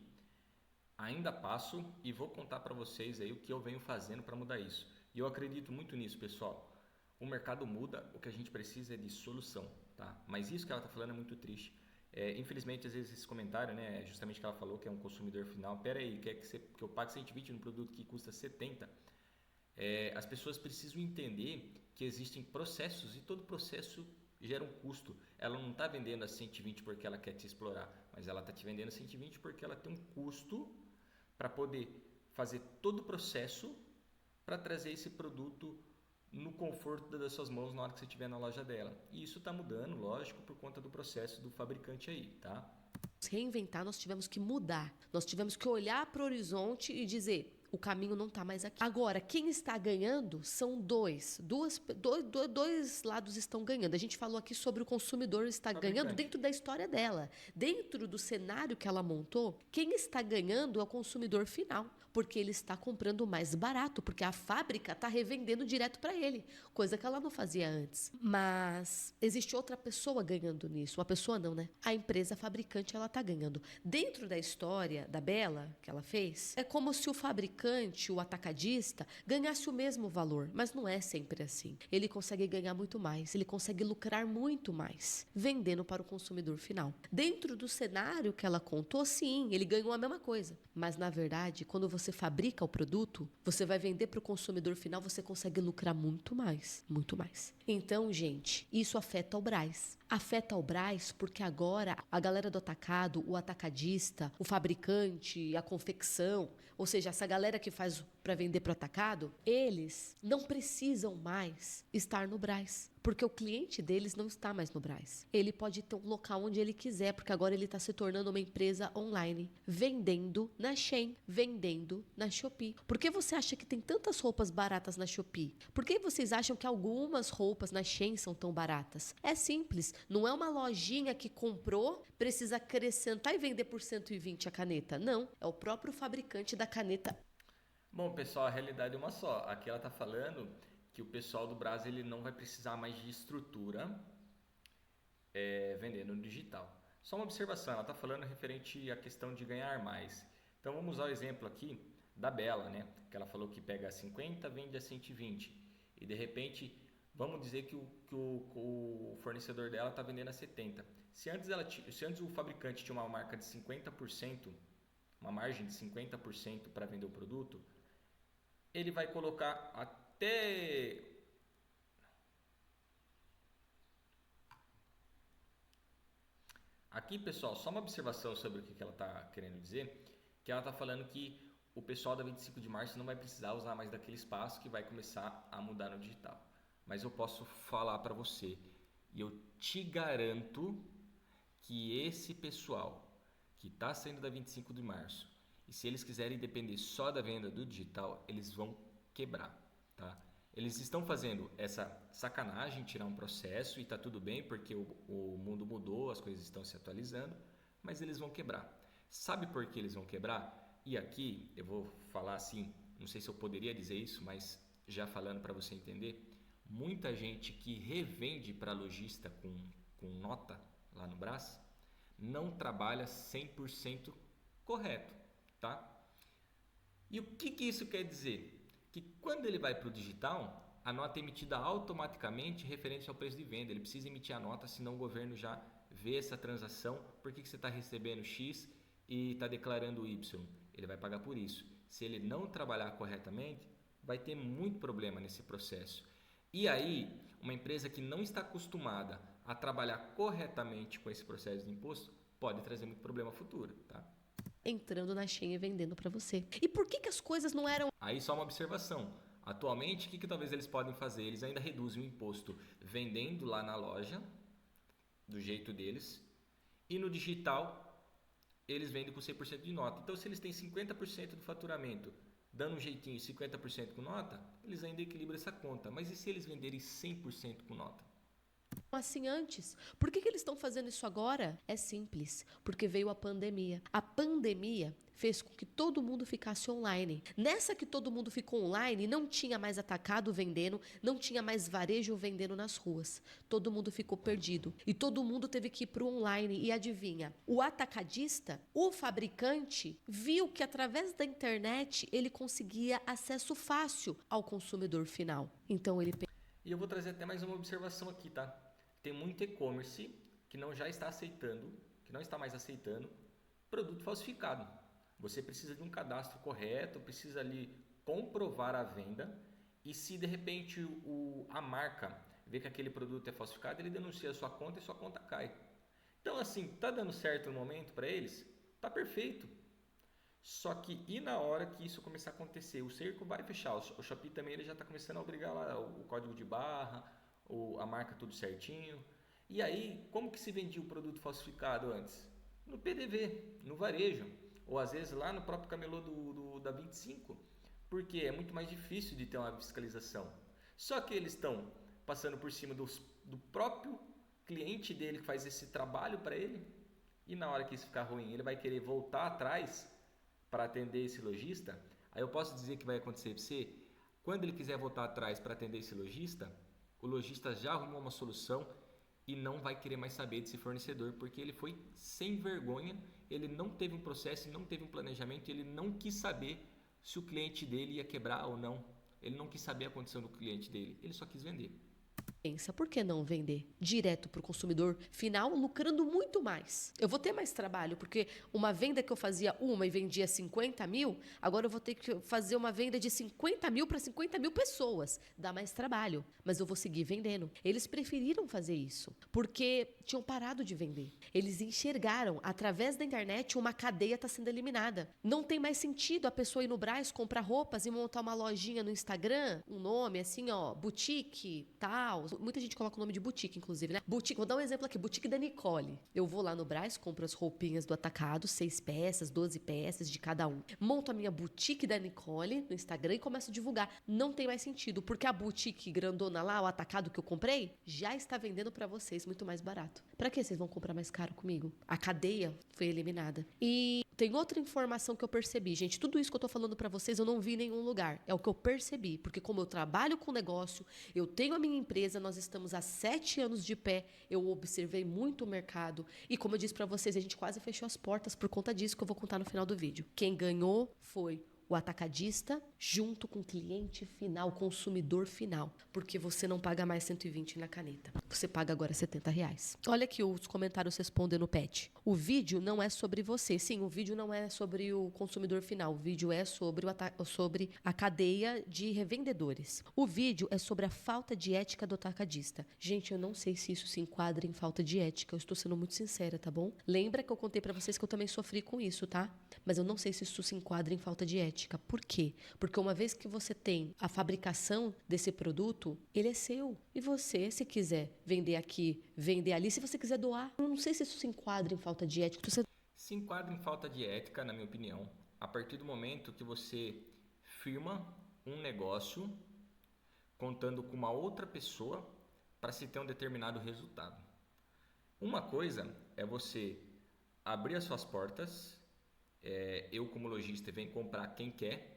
Ainda passo e vou contar para vocês aí o que eu venho fazendo para mudar isso. E eu acredito muito nisso, pessoal. O mercado muda, o que a gente precisa é de solução, tá? Mas isso que ela está falando é muito triste. Infelizmente, às vezes esse comentário, né, justamente que ela falou que é um consumidor final. Pera aí, quer que eu pague 120 no produto que custa 70? As pessoas precisam entender que existem processos e todo processo gera um custo. Ela não está vendendo a 120 porque ela quer te explorar, mas ela está te vendendo a 120 porque ela tem um custo para poder fazer todo o processo para trazer esse produto no conforto das suas mãos na hora que você estiver na loja dela. E isso está mudando, lógico, por conta do processo do fabricante aí, tá? Reinventar, nós tivemos que mudar. Nós tivemos que olhar para o horizonte e dizer: o caminho não está mais aqui. Agora, quem está ganhando são dois lados estão ganhando. A gente falou aqui sobre o consumidor está ganhando dentro da história dela. Dentro do cenário que ela montou, quem está ganhando é o consumidor final, porque ele está comprando mais barato, porque a fábrica está revendendo direto para ele, coisa que ela não fazia antes. Mas existe outra pessoa ganhando nisso. Uma pessoa não, né? A empresa fabricante, ela está ganhando. Dentro da história da Bela, que ela fez, é como se o fabricante, o atacadista, ganhasse o mesmo valor, mas não é sempre assim. Ele consegue ganhar muito mais, ele consegue lucrar muito mais, vendendo para o consumidor final. Dentro do cenário que ela contou, sim, ele ganhou a mesma coisa, mas na verdade, quando você fabrica o produto, você vai vender para o consumidor final, você consegue lucrar muito mais, muito mais. Então, gente, isso afeta o Brás. Afeta o Brás porque agora a galera do atacado, o atacadista, o fabricante, a confecção, ou seja, essa galera que faz para vender para o atacado, eles não precisam mais estar no Brás, porque o cliente deles não está mais no Brás. Ele pode ter um local onde ele quiser, porque agora ele está se tornando uma empresa online, vendendo na Shein, vendendo na Shopee. Por que você acha que tem tantas roupas baratas na Shopee? Por que vocês acham que algumas roupas na Shein são tão baratas? É simples, não é uma lojinha que comprou, precisa acrescentar e vender por 120 a caneta. Não, é o próprio fabricante da caneta. Bom, pessoal, a realidade é uma só. Aqui ela está falando que o pessoal do Brás ele não vai precisar mais de estrutura vendendo no digital. Só uma observação, ela está falando referente à questão de ganhar mais. Então vamos usar o exemplo aqui da Bela, né? Que ela falou que pega a 50, vende a 120 e de repente vamos dizer que o fornecedor dela está vendendo a 70. Se antes o fabricante tinha uma marca de 50%, uma margem de 50% para vender o produto, ele vai colocar até aqui, pessoal, só uma observação sobre o que ela está querendo dizer, que ela está falando que o pessoal da 25 de março não vai precisar usar mais daquele espaço, que vai começar a mudar no digital. Mas eu posso falar para você, e eu te garanto que esse pessoal que está saindo da 25 de março, e se eles quiserem depender só da venda do digital, eles vão quebrar, tá? Eles estão fazendo essa sacanagem, tirar um processo, e está tudo bem, porque o mundo mudou, as coisas estão se atualizando, mas eles vão quebrar. Sabe por que eles vão quebrar? E aqui eu vou falar assim, não sei se eu poderia dizer isso, mas já falando para você entender, muita gente que revende para lojista com nota lá no Brás, não trabalha 100% correto, tá? E o que isso quer dizer? Que quando ele vai para o digital, a nota é emitida automaticamente referente ao preço de venda. Ele precisa emitir a nota, senão o governo já vê essa transação. Por que você está recebendo X e está declarando Y? Ele vai pagar por isso. Se ele não trabalhar corretamente, vai ter muito problema nesse processo. E aí, uma empresa que não está acostumada a trabalhar corretamente com esse processo de imposto pode trazer muito problema futuro, tá? Entrando na Shein e vendendo para você. E por que as coisas não eram... Aí só uma observação. Atualmente, o que talvez eles podem fazer? Eles ainda reduzem o imposto vendendo lá na loja, do jeito deles, e no digital eles vendem com 100% de nota. Então, se eles têm 50% do faturamento dando um jeitinho e 50% com nota, eles ainda equilibram essa conta. Mas e se eles venderem 100% com nota? assim antes? Por que eles estão fazendo isso agora? É simples, porque veio a pandemia. A pandemia fez com que todo mundo ficasse online. Nessa que todo mundo ficou online, não tinha mais atacado vendendo, não tinha mais varejo vendendo nas ruas. Todo mundo ficou perdido e todo mundo teve que ir para o online. E adivinha, o atacadista, o fabricante, viu que através da internet ele conseguia acesso fácil ao consumidor final. Então ele... E eu vou trazer até mais uma observação aqui, tá? Tem muito e-commerce que não está mais aceitando produto falsificado. Você precisa de um cadastro correto, precisa ali comprovar a venda e se de repente a marca vê que aquele produto é falsificado, ele denuncia a sua conta e sua conta cai. Então assim, tá dando certo no momento para eles? Tá perfeito. Só que e na hora que isso começar a acontecer, o cerco vai fechar. O Shopee também ele já está começando a obrigar lá o código de barra, a marca tudo certinho. E aí, como que se vendia o produto falsificado antes? No PDV, no varejo. Ou às vezes lá no próprio camelô da 25. Porque é muito mais difícil de ter uma fiscalização. Só que eles estão passando por cima do próprio cliente dele que faz esse trabalho para ele. E na hora que isso ficar ruim, ele vai querer voltar atrás para atender esse lojista. Aí eu posso dizer que vai acontecer para você, quando ele quiser voltar atrás para atender esse lojista, o lojista já arrumou uma solução e não vai querer mais saber desse fornecedor, porque ele foi sem vergonha, ele não teve um processo, não teve um planejamento, ele não quis saber se o cliente dele ia quebrar ou não. Ele não quis saber a condição do cliente dele, ele só quis vender. Pensa, por que não vender direto para o consumidor final, lucrando muito mais? Eu vou ter mais trabalho, porque uma venda que eu fazia e vendia 50 mil, agora eu vou ter que fazer uma venda de 50 mil para 50 mil pessoas. Dá mais trabalho, mas eu vou seguir vendendo. Eles preferiram fazer isso, porque tinham parado de vender. Eles enxergaram, através da internet, uma cadeia está sendo eliminada. Não tem mais sentido a pessoa ir no Brás, comprar roupas e montar uma lojinha no Instagram, um nome assim, ó, boutique, tal. Muita gente coloca o nome de boutique, inclusive, né? Boutique, vou dar um exemplo aqui, boutique da Nicole. Eu vou lá no Brás, compro as roupinhas do atacado, 6 peças, 12 peças de cada um. Monto a minha boutique da Nicole no Instagram e começo a divulgar. Não tem mais sentido, porque a boutique grandona lá, o atacado que eu comprei, já está vendendo para vocês muito mais barato. Para que vocês vão comprar mais caro comigo? A cadeia foi eliminada. E tem outra informação que eu percebi. Gente, tudo isso que eu tô falando para vocês eu não vi em nenhum lugar. É o que eu percebi, porque como eu trabalho com negócio, eu tenho a minha empresa, nós estamos há 7 anos de pé, eu observei muito o mercado e como eu disse para vocês, a gente quase fechou as portas por conta disso que eu vou contar no final do vídeo. Quem ganhou foi o atacadista junto com o cliente final, o consumidor final, porque você não paga mais 120 na caneta, você paga agora R$70. Olha aqui os comentários respondendo o Pet. O vídeo não é sobre você, sim, o vídeo não é sobre o consumidor final, o vídeo é sobre a cadeia de revendedores. O vídeo é sobre a falta de ética do atacadista. Gente, eu não sei se isso se enquadra em falta de ética, eu estou sendo muito sincera, tá bom? Lembra que eu contei pra vocês que eu também sofri com isso, tá? Mas eu não sei se isso se enquadra em falta de ética. Por quê? Porque uma vez que você tem a fabricação desse produto, ele é seu. E você, se quiser vender aqui, vender ali, se você quiser doar, eu não sei se isso se enquadra em falta de ética. Se enquadra em falta de ética, na minha opinião, a partir do momento que você firma um negócio contando com uma outra pessoa para se ter um determinado resultado. Uma coisa é você abrir as suas portas. Eu como lojista venho comprar quem quer,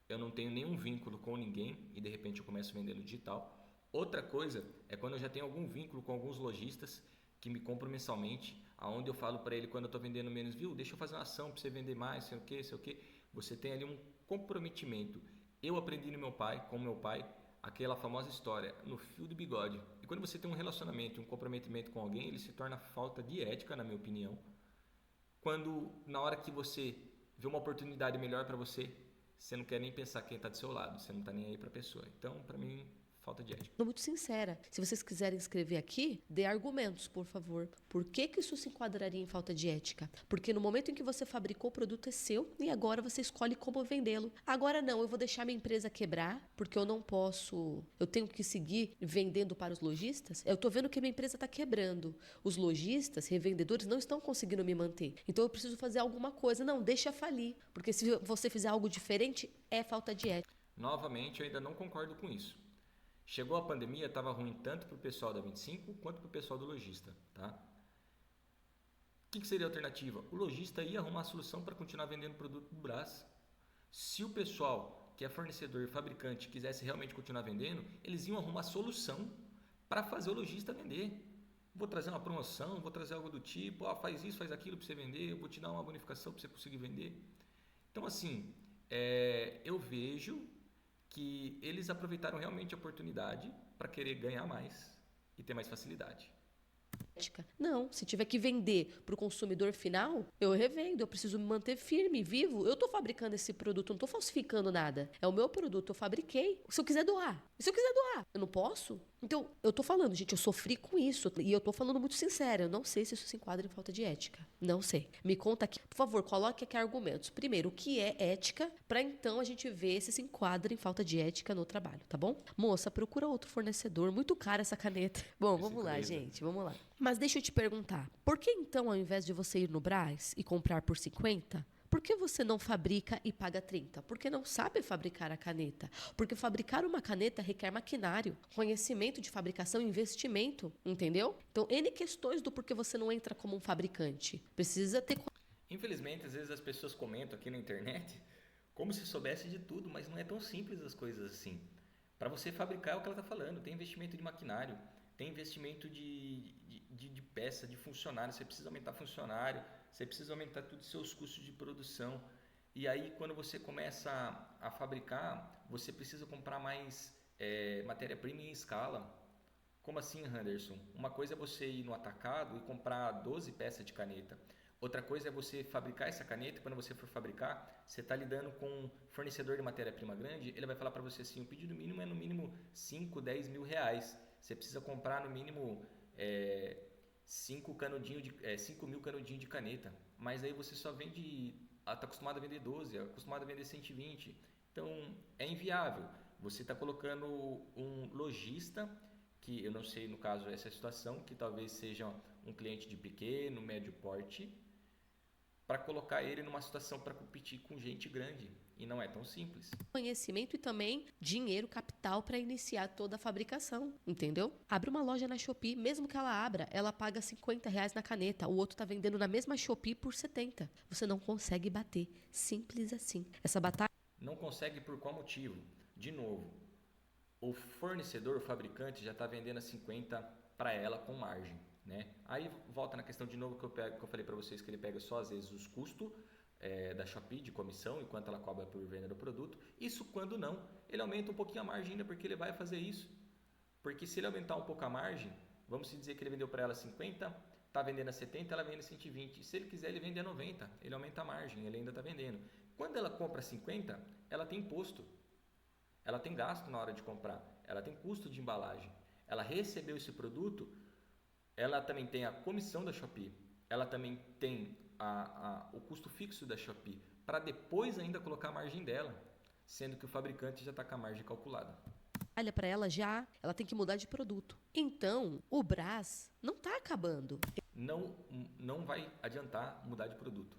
eu não tenho nenhum vínculo com ninguém e de repente eu começo a vender no digital. Outra coisa é quando eu já tenho algum vínculo com alguns lojistas que me compram mensalmente, aonde eu falo para ele quando eu estou vendendo menos, viu, deixa eu fazer uma ação para você vender mais, sei o que. Você tem ali um comprometimento. Eu aprendi com meu pai, aquela famosa história, no fio do bigode. E quando você tem um relacionamento, um comprometimento com alguém, ele se torna falta de ética, na minha opinião. Quando, na hora que você vê uma oportunidade melhor para você, você não quer nem pensar quem está do seu lado, você não está nem aí para a pessoa. Então, para mim, falta de ética. Estou muito sincera. Se vocês quiserem escrever aqui, dê argumentos, por favor. Por que isso se enquadraria em falta de ética? Porque no momento em que você fabricou, o produto é seu e agora você escolhe como vendê-lo. Agora não, eu vou deixar minha empresa quebrar, porque eu não posso... Eu tenho que seguir vendendo para os lojistas? Eu estou vendo que a minha empresa está quebrando. Os lojistas, revendedores, não estão conseguindo me manter. Então eu preciso fazer alguma coisa. Não, deixa falir. Porque se você fizer algo diferente, é falta de ética. Novamente, eu ainda não concordo com isso. Chegou a pandemia, estava ruim tanto para o pessoal da 25 quanto para o pessoal do lojista, tá? O que seria a alternativa? O lojista ia arrumar a solução para continuar vendendo produto do Brás. Se o pessoal que é fornecedor e fabricante quisesse realmente continuar vendendo, eles iam arrumar solução para fazer o lojista vender. Vou trazer uma promoção, vou trazer algo do tipo, faz isso, faz aquilo para você vender, eu vou te dar uma bonificação para você conseguir vender. Então, assim, eu vejo que eles aproveitaram realmente a oportunidade para querer ganhar mais e ter mais facilidade. Não, se tiver que vender para o consumidor final, eu revendo, eu preciso me manter firme, vivo. Eu estou fabricando esse produto, não estou falsificando nada. É o meu produto, eu fabriquei. Se eu quiser doar, eu não posso? Então, eu tô falando, gente, eu sofri com isso. E eu tô falando muito sincero, eu não sei se isso se enquadra em falta de ética. Não sei. Me conta aqui, por favor, coloque aqui argumentos. Primeiro, o que é ética, para então a gente ver se enquadra em falta de ética no trabalho, tá bom? Moça, procura outro fornecedor, muito cara essa caneta. Bom, vamos lá, gente, vamos lá. Mas deixa eu te perguntar, por que então, ao invés de você ir no Brás e comprar por 50, por que você não fabrica e paga 30? Porque não sabe fabricar a caneta. Porque fabricar uma caneta requer maquinário, conhecimento de fabricação e investimento, entendeu? Então, N questões do porquê você não entra como um fabricante. Precisa ter... Infelizmente, às vezes as pessoas comentam aqui na internet como se soubesse de tudo, mas não é tão simples as coisas assim. Para você fabricar é o que ela está falando, tem investimento de maquinário, tem investimento de peça, de funcionário, você precisa aumentar funcionário, você precisa aumentar todos os seus custos de produção. E aí, quando você começa a fabricar, você precisa comprar mais matéria-prima em escala. Como assim, Henderson? Uma coisa é você ir no atacado e comprar 12 peças de caneta. Outra coisa é você fabricar essa caneta e quando você for fabricar, você está lidando com um fornecedor de matéria-prima grande, ele vai falar para você assim, o pedido mínimo é no mínimo 5, 10 mil reais. Você precisa comprar no mínimo 5 mil canudinhos de caneta. Mas aí você só vende, está acostumado a vender 12, acostumado a vender 120. Então é inviável. Você está colocando um lojista, que eu não sei no caso essa situação, que talvez seja um cliente de pequeno, médio porte, para colocar ele numa situação para competir com gente grande. E não é tão simples. Conhecimento e também dinheiro, capital para iniciar toda a fabricação, entendeu? Abre uma loja na Shopee, mesmo que ela abra, ela paga R$50 na caneta. O outro está vendendo na mesma Shopee por 70. Você não consegue bater. Simples assim. Essa batalha... Não consegue por qual motivo? De novo, o fornecedor, o fabricante, já está vendendo a 50 para ela com margem, né? Aí volta na questão de novo que eu falei para vocês, que ele pega só às vezes os custos da Shopee de comissão, enquanto ela cobra por venda do produto. Isso quando não, ele aumenta um pouquinho a margem ainda, porque ele vai fazer isso. Porque se ele aumentar um pouco a margem, vamos dizer que ele vendeu para ela 50, está vendendo a 70, ela vende a 120. Se ele quiser, ele vende a 90, ele aumenta a margem, ele ainda está vendendo. Quando ela compra 50, ela tem imposto, ela tem gasto na hora de comprar, ela tem custo de embalagem. Ela recebeu esse produto, ela também tem a comissão da Shopee, ela também tem o custo fixo da Shopee, para depois ainda colocar a margem dela, sendo que o fabricante já está com a margem calculada. Olha para ela já, ela tem que mudar de produto. Então, o Brás não está acabando. Não vai adiantar mudar de produto.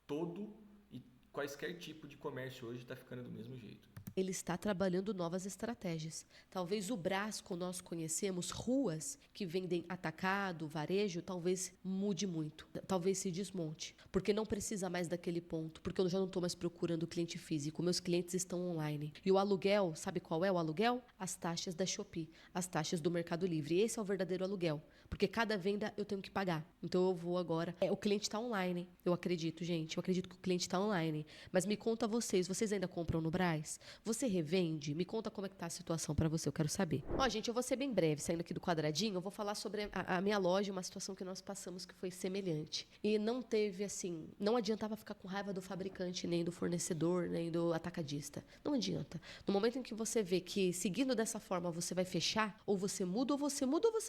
Todo e quaisquer tipo de comércio hoje está ficando do mesmo jeito. Ele está trabalhando novas estratégias. Talvez o Brás, como nós conhecemos, ruas que vendem atacado, varejo, talvez mude muito. Talvez se desmonte. Porque não precisa mais daquele ponto. Porque eu já não estou mais procurando cliente físico. Meus clientes estão online. E o aluguel, sabe qual é o aluguel? As taxas da Shopee. As taxas do Mercado Livre. Esse é o verdadeiro aluguel. Porque cada venda eu tenho que pagar. Então eu vou agora... o cliente está online. Eu acredito, gente. Eu acredito que o cliente está online. Mas me conta vocês ainda compram no Brás? Você revende? Me conta como é que tá a situação para você, eu quero saber. Ó, gente, eu vou ser bem breve, saindo aqui do quadradinho, eu vou falar sobre a minha loja, uma situação que nós passamos que foi semelhante. E não teve, assim, não adiantava ficar com raiva do fabricante, nem do fornecedor, nem do atacadista. Não adianta. No momento em que você vê que, seguindo dessa forma, você vai fechar, ou você muda, ou você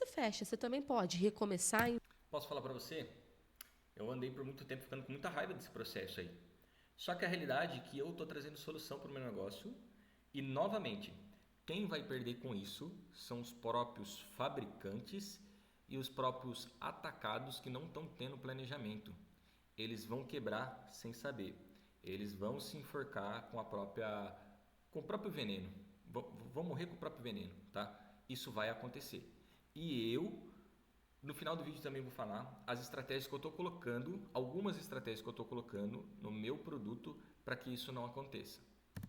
fecha. Você também pode recomeçar. Posso falar para você? Eu andei por muito tempo ficando com muita raiva desse processo aí. Só que a realidade é que eu estou trazendo solução para o meu negócio. E, novamente, quem vai perder com isso são os próprios fabricantes e os próprios atacados que não estão tendo planejamento. Eles vão quebrar sem saber. Eles vão se enforcar com o próprio veneno. vão morrer com o próprio veneno, tá? Isso vai acontecer. E eu, no final do vídeo também vou falar as estratégias que eu estou colocando, algumas estratégias que eu estou colocando no meu produto para que isso não aconteça.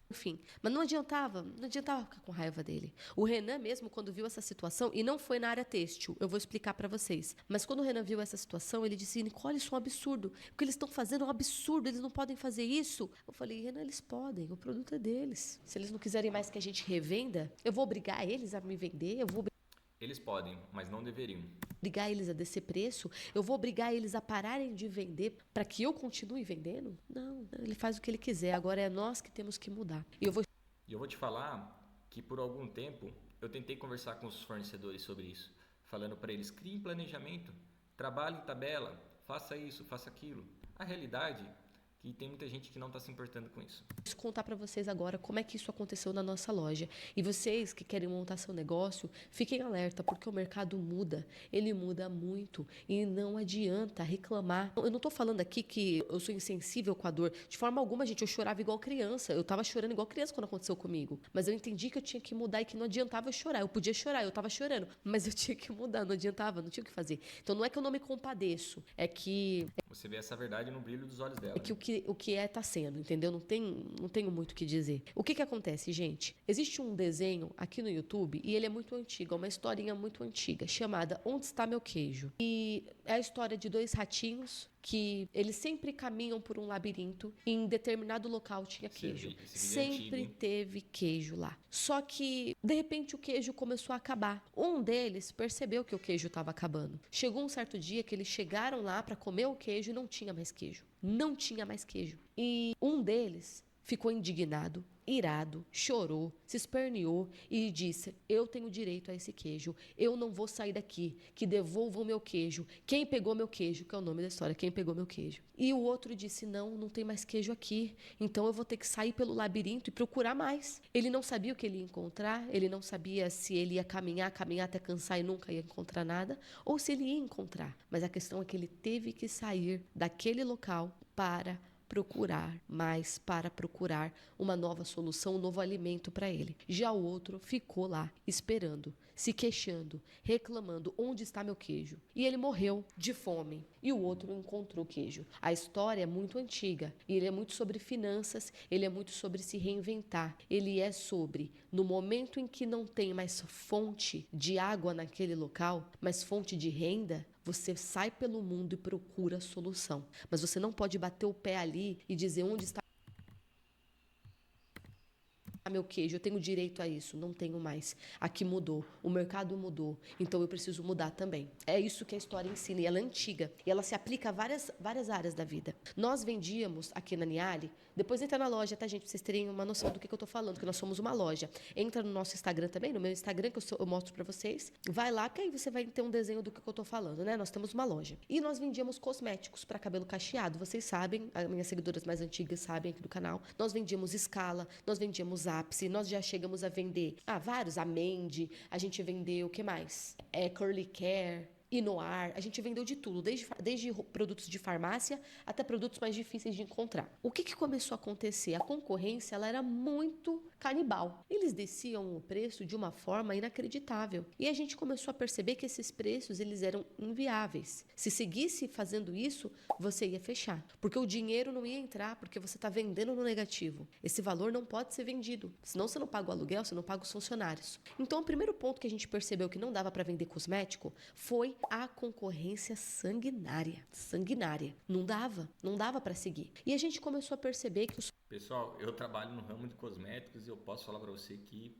Enfim, mas não adiantava ficar com raiva dele. O Renan mesmo, quando viu essa situação, e não foi na área têxtil, eu vou explicar pra vocês, mas quando o Renan viu essa situação, ele disse: Nicole, isso é um absurdo, o que eles estão fazendo é um absurdo, eles não podem fazer isso. Eu falei: Renan, eles podem, o produto é deles. Se eles não quiserem mais que a gente revenda, eu vou obrigar eles a me vender, Eles podem, mas não deveriam. obrigar eles a descer preço, eu vou obrigar eles a pararem de vender para que eu continue vendendo? Não, ele faz o que ele quiser, agora é nós que temos que mudar. E E eu vou te falar que por algum tempo eu tentei conversar com os fornecedores sobre isso, falando para eles: criem planejamento, trabalhe em tabela, faça isso, faça aquilo. A realidade é que tem muita gente que não está se importando com isso. Vou contar para vocês agora como é que isso aconteceu na nossa loja. E vocês que querem montar seu negócio, fiquem alerta, porque o mercado muda. Ele muda muito e não adianta reclamar. Eu não estou falando aqui que eu sou insensível com a dor. De forma alguma, gente, eu chorava igual criança. Eu estava chorando igual criança quando aconteceu comigo. Mas eu entendi que eu tinha que mudar e que não adiantava eu chorar. Eu podia chorar, eu estava chorando, mas eu tinha que mudar, não adiantava, não tinha o que fazer. Então não é que eu não me compadeço, é que Você vê essa verdade no brilho dos olhos dela. o que é tá sendo, entendeu? Não tenho muito o que dizer. O que acontece, gente? Existe um desenho aqui no YouTube e ele é muito antigo, é uma historinha muito antiga, chamada Onde Está Meu Queijo? E é a história de dois ratinhos que eles sempre caminham por um labirinto e em determinado local tinha queijo. Esse vídeo é Sempre antigo, hein? teve queijo lá. Só que, de repente, o queijo começou a acabar. Um deles percebeu que o queijo estava acabando. Chegou um certo dia que eles chegaram lá para comer o queijo e não tinha mais queijo. Não tinha mais queijo. E um deles ficou indignado, irado, chorou, se esperneou e disse: eu tenho direito a esse queijo, eu não vou sair daqui, que devolvam meu queijo. Quem pegou meu queijo? Que é o nome da história, quem pegou meu queijo. E o outro disse: não tem mais queijo aqui, então eu vou ter que sair pelo labirinto e procurar mais. Ele não sabia o que ele ia encontrar, ele não sabia se ele ia caminhar até cansar e nunca ia encontrar nada, ou se ele ia encontrar. Mas a questão é que ele teve que sair daquele local para procurar uma nova solução, um novo alimento para ele. Já o outro ficou lá, esperando, se queixando, reclamando: onde está meu queijo? E ele morreu de fome. E o outro encontrou queijo. A história é muito antiga. E ele é muito sobre finanças, ele é muito sobre se reinventar. Ele é sobre, no momento em que não tem mais fonte de água naquele local, mas fonte de renda, você sai pelo mundo e procura a solução. Mas você não pode bater o pé ali e dizer: onde está meu queijo? Eu tenho direito a isso. Não tenho mais. Aqui mudou. O mercado mudou. Então eu preciso mudar também. É isso que a história ensina. E ela é antiga. E ela se aplica a várias áreas da vida. Nós vendíamos aqui na Niali. Depois entra na loja, tá, gente? Pra vocês terem uma noção do que eu tô falando. Que nós somos uma loja. Entra no nosso Instagram também. No meu Instagram, que eu mostro pra vocês. Vai lá, que aí você vai ter um desenho do que eu tô falando, né? Nós temos uma loja. E nós vendíamos cosméticos para cabelo cacheado. Vocês sabem, as minhas seguidoras mais antigas sabem aqui do canal. Nós vendíamos Scala, nós vendíamos Ápice, nós já chegamos a vender vários, a Mandy, a gente vendeu, o que mais? Curly Care, Inoar, a gente vendeu de tudo, desde produtos de farmácia até produtos mais difíceis de encontrar. O que começou a acontecer? A concorrência, ela era muito canibal. Eles desciam o preço de uma forma inacreditável. E a gente começou a perceber que esses preços, eles eram inviáveis. Se seguisse fazendo isso, você ia fechar. Porque o dinheiro não ia entrar, porque você está vendendo no negativo. Esse valor não pode ser vendido. Senão você não paga o aluguel, você não paga os funcionários. Então, o primeiro ponto que a gente percebeu que não dava para vender cosmético foi a concorrência sanguinária. Não dava para seguir. E a gente começou a perceber que os Pessoal, eu trabalho no ramo de cosméticos e eu posso falar para você que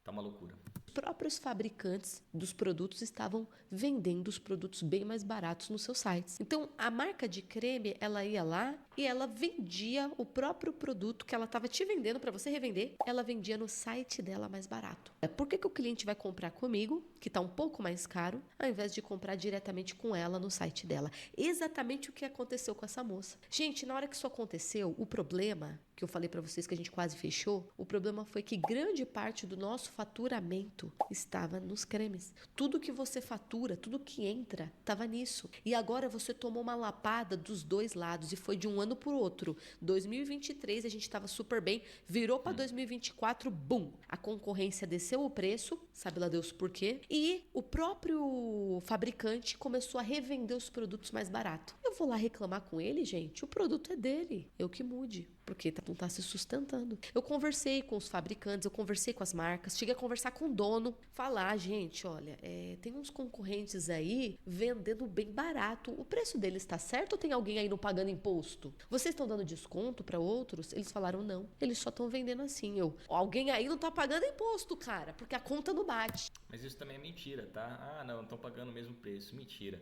tá uma loucura. próprios fabricantes dos produtos estavam vendendo os produtos bem mais baratos nos seus sites. Então, a marca de creme, ela ia lá e ela vendia o próprio produto que ela estava te vendendo para você revender, ela vendia no site dela mais barato. Por que o cliente vai comprar comigo, que está um pouco mais caro, ao invés de comprar diretamente com ela no site dela? Exatamente o que aconteceu com essa moça. Gente, na hora que isso aconteceu, o problema que eu falei para vocês que a gente quase fechou, o problema foi que grande parte do nosso faturamento estava nos cremes. Tudo que você fatura, tudo que entra, estava nisso. E agora você tomou uma lapada dos dois lados e foi de um ano para o outro. 2023 a gente estava super bem, virou para 2024, bum! A concorrência desceu o preço, sabe lá Deus por quê, e o próprio fabricante começou a revender os produtos mais barato. Eu vou lá reclamar com ele, gente, o produto é dele, eu que mude, porque não está se sustentando. Eu conversei com os fabricantes, eu conversei com as marcas, cheguei a conversar com o dono, falar, gente, olha, tem uns concorrentes aí vendendo bem barato, o preço deles está certo ou tem alguém aí não pagando imposto? Vocês estão dando desconto para outros? Eles falaram não, eles só estão vendendo assim. Alguém aí não está pagando imposto, cara, porque a conta não bate. Mas isso também é mentira, tá? Não estão pagando o mesmo preço. Mentira.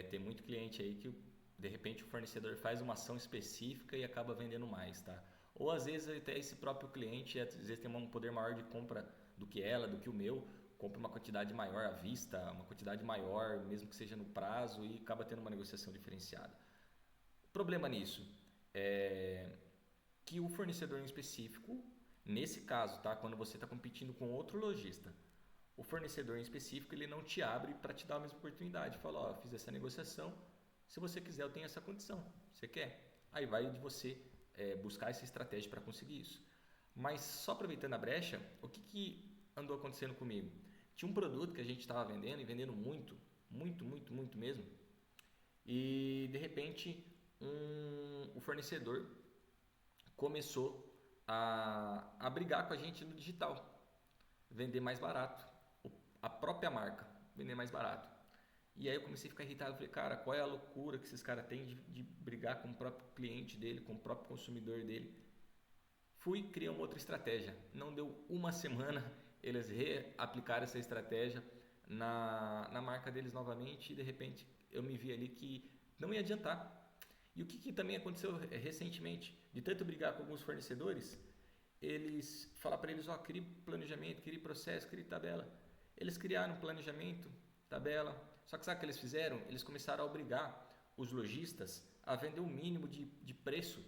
Tem muito cliente aí que, de repente, o fornecedor faz uma ação específica e acaba vendendo mais, tá? Ou, às vezes, até esse próprio cliente, às vezes, tem um poder maior de compra do que ela, do que o meu, compra uma quantidade maior à vista, uma quantidade maior, mesmo que seja no prazo, e acaba tendo uma negociação diferenciada. O problema nisso é que o fornecedor em específico, nesse caso, tá? Quando você está competindo com outro lojista, o fornecedor em específico, ele não te abre para te dar a mesma oportunidade. Fala, fiz essa negociação, se você quiser eu tenho essa condição, você quer? Aí vai de você buscar essa estratégia para conseguir isso. Mas só aproveitando a brecha, o que andou acontecendo comigo? Tinha um produto que a gente estava vendendo e vendendo muito mesmo, e de repente o fornecedor começou a brigar com a gente no digital, vender mais barato, a própria marca vender mais barato. E aí eu comecei a ficar irritado, falei, cara, qual é a loucura que esses caras têm de brigar com o próprio cliente dele, com o próprio consumidor dele? Fui criar uma outra estratégia, não deu uma semana, eles reaplicaram essa estratégia na marca deles novamente e de repente eu me vi ali que não ia adiantar. E o que também aconteceu recentemente, de tanto brigar com alguns fornecedores, eles falaram para eles, crie planejamento, crie processo, crie tabela. Eles criaram um planejamento, tabela, só que sabe o que eles fizeram? Eles começaram a obrigar os lojistas a vender o mínimo de preço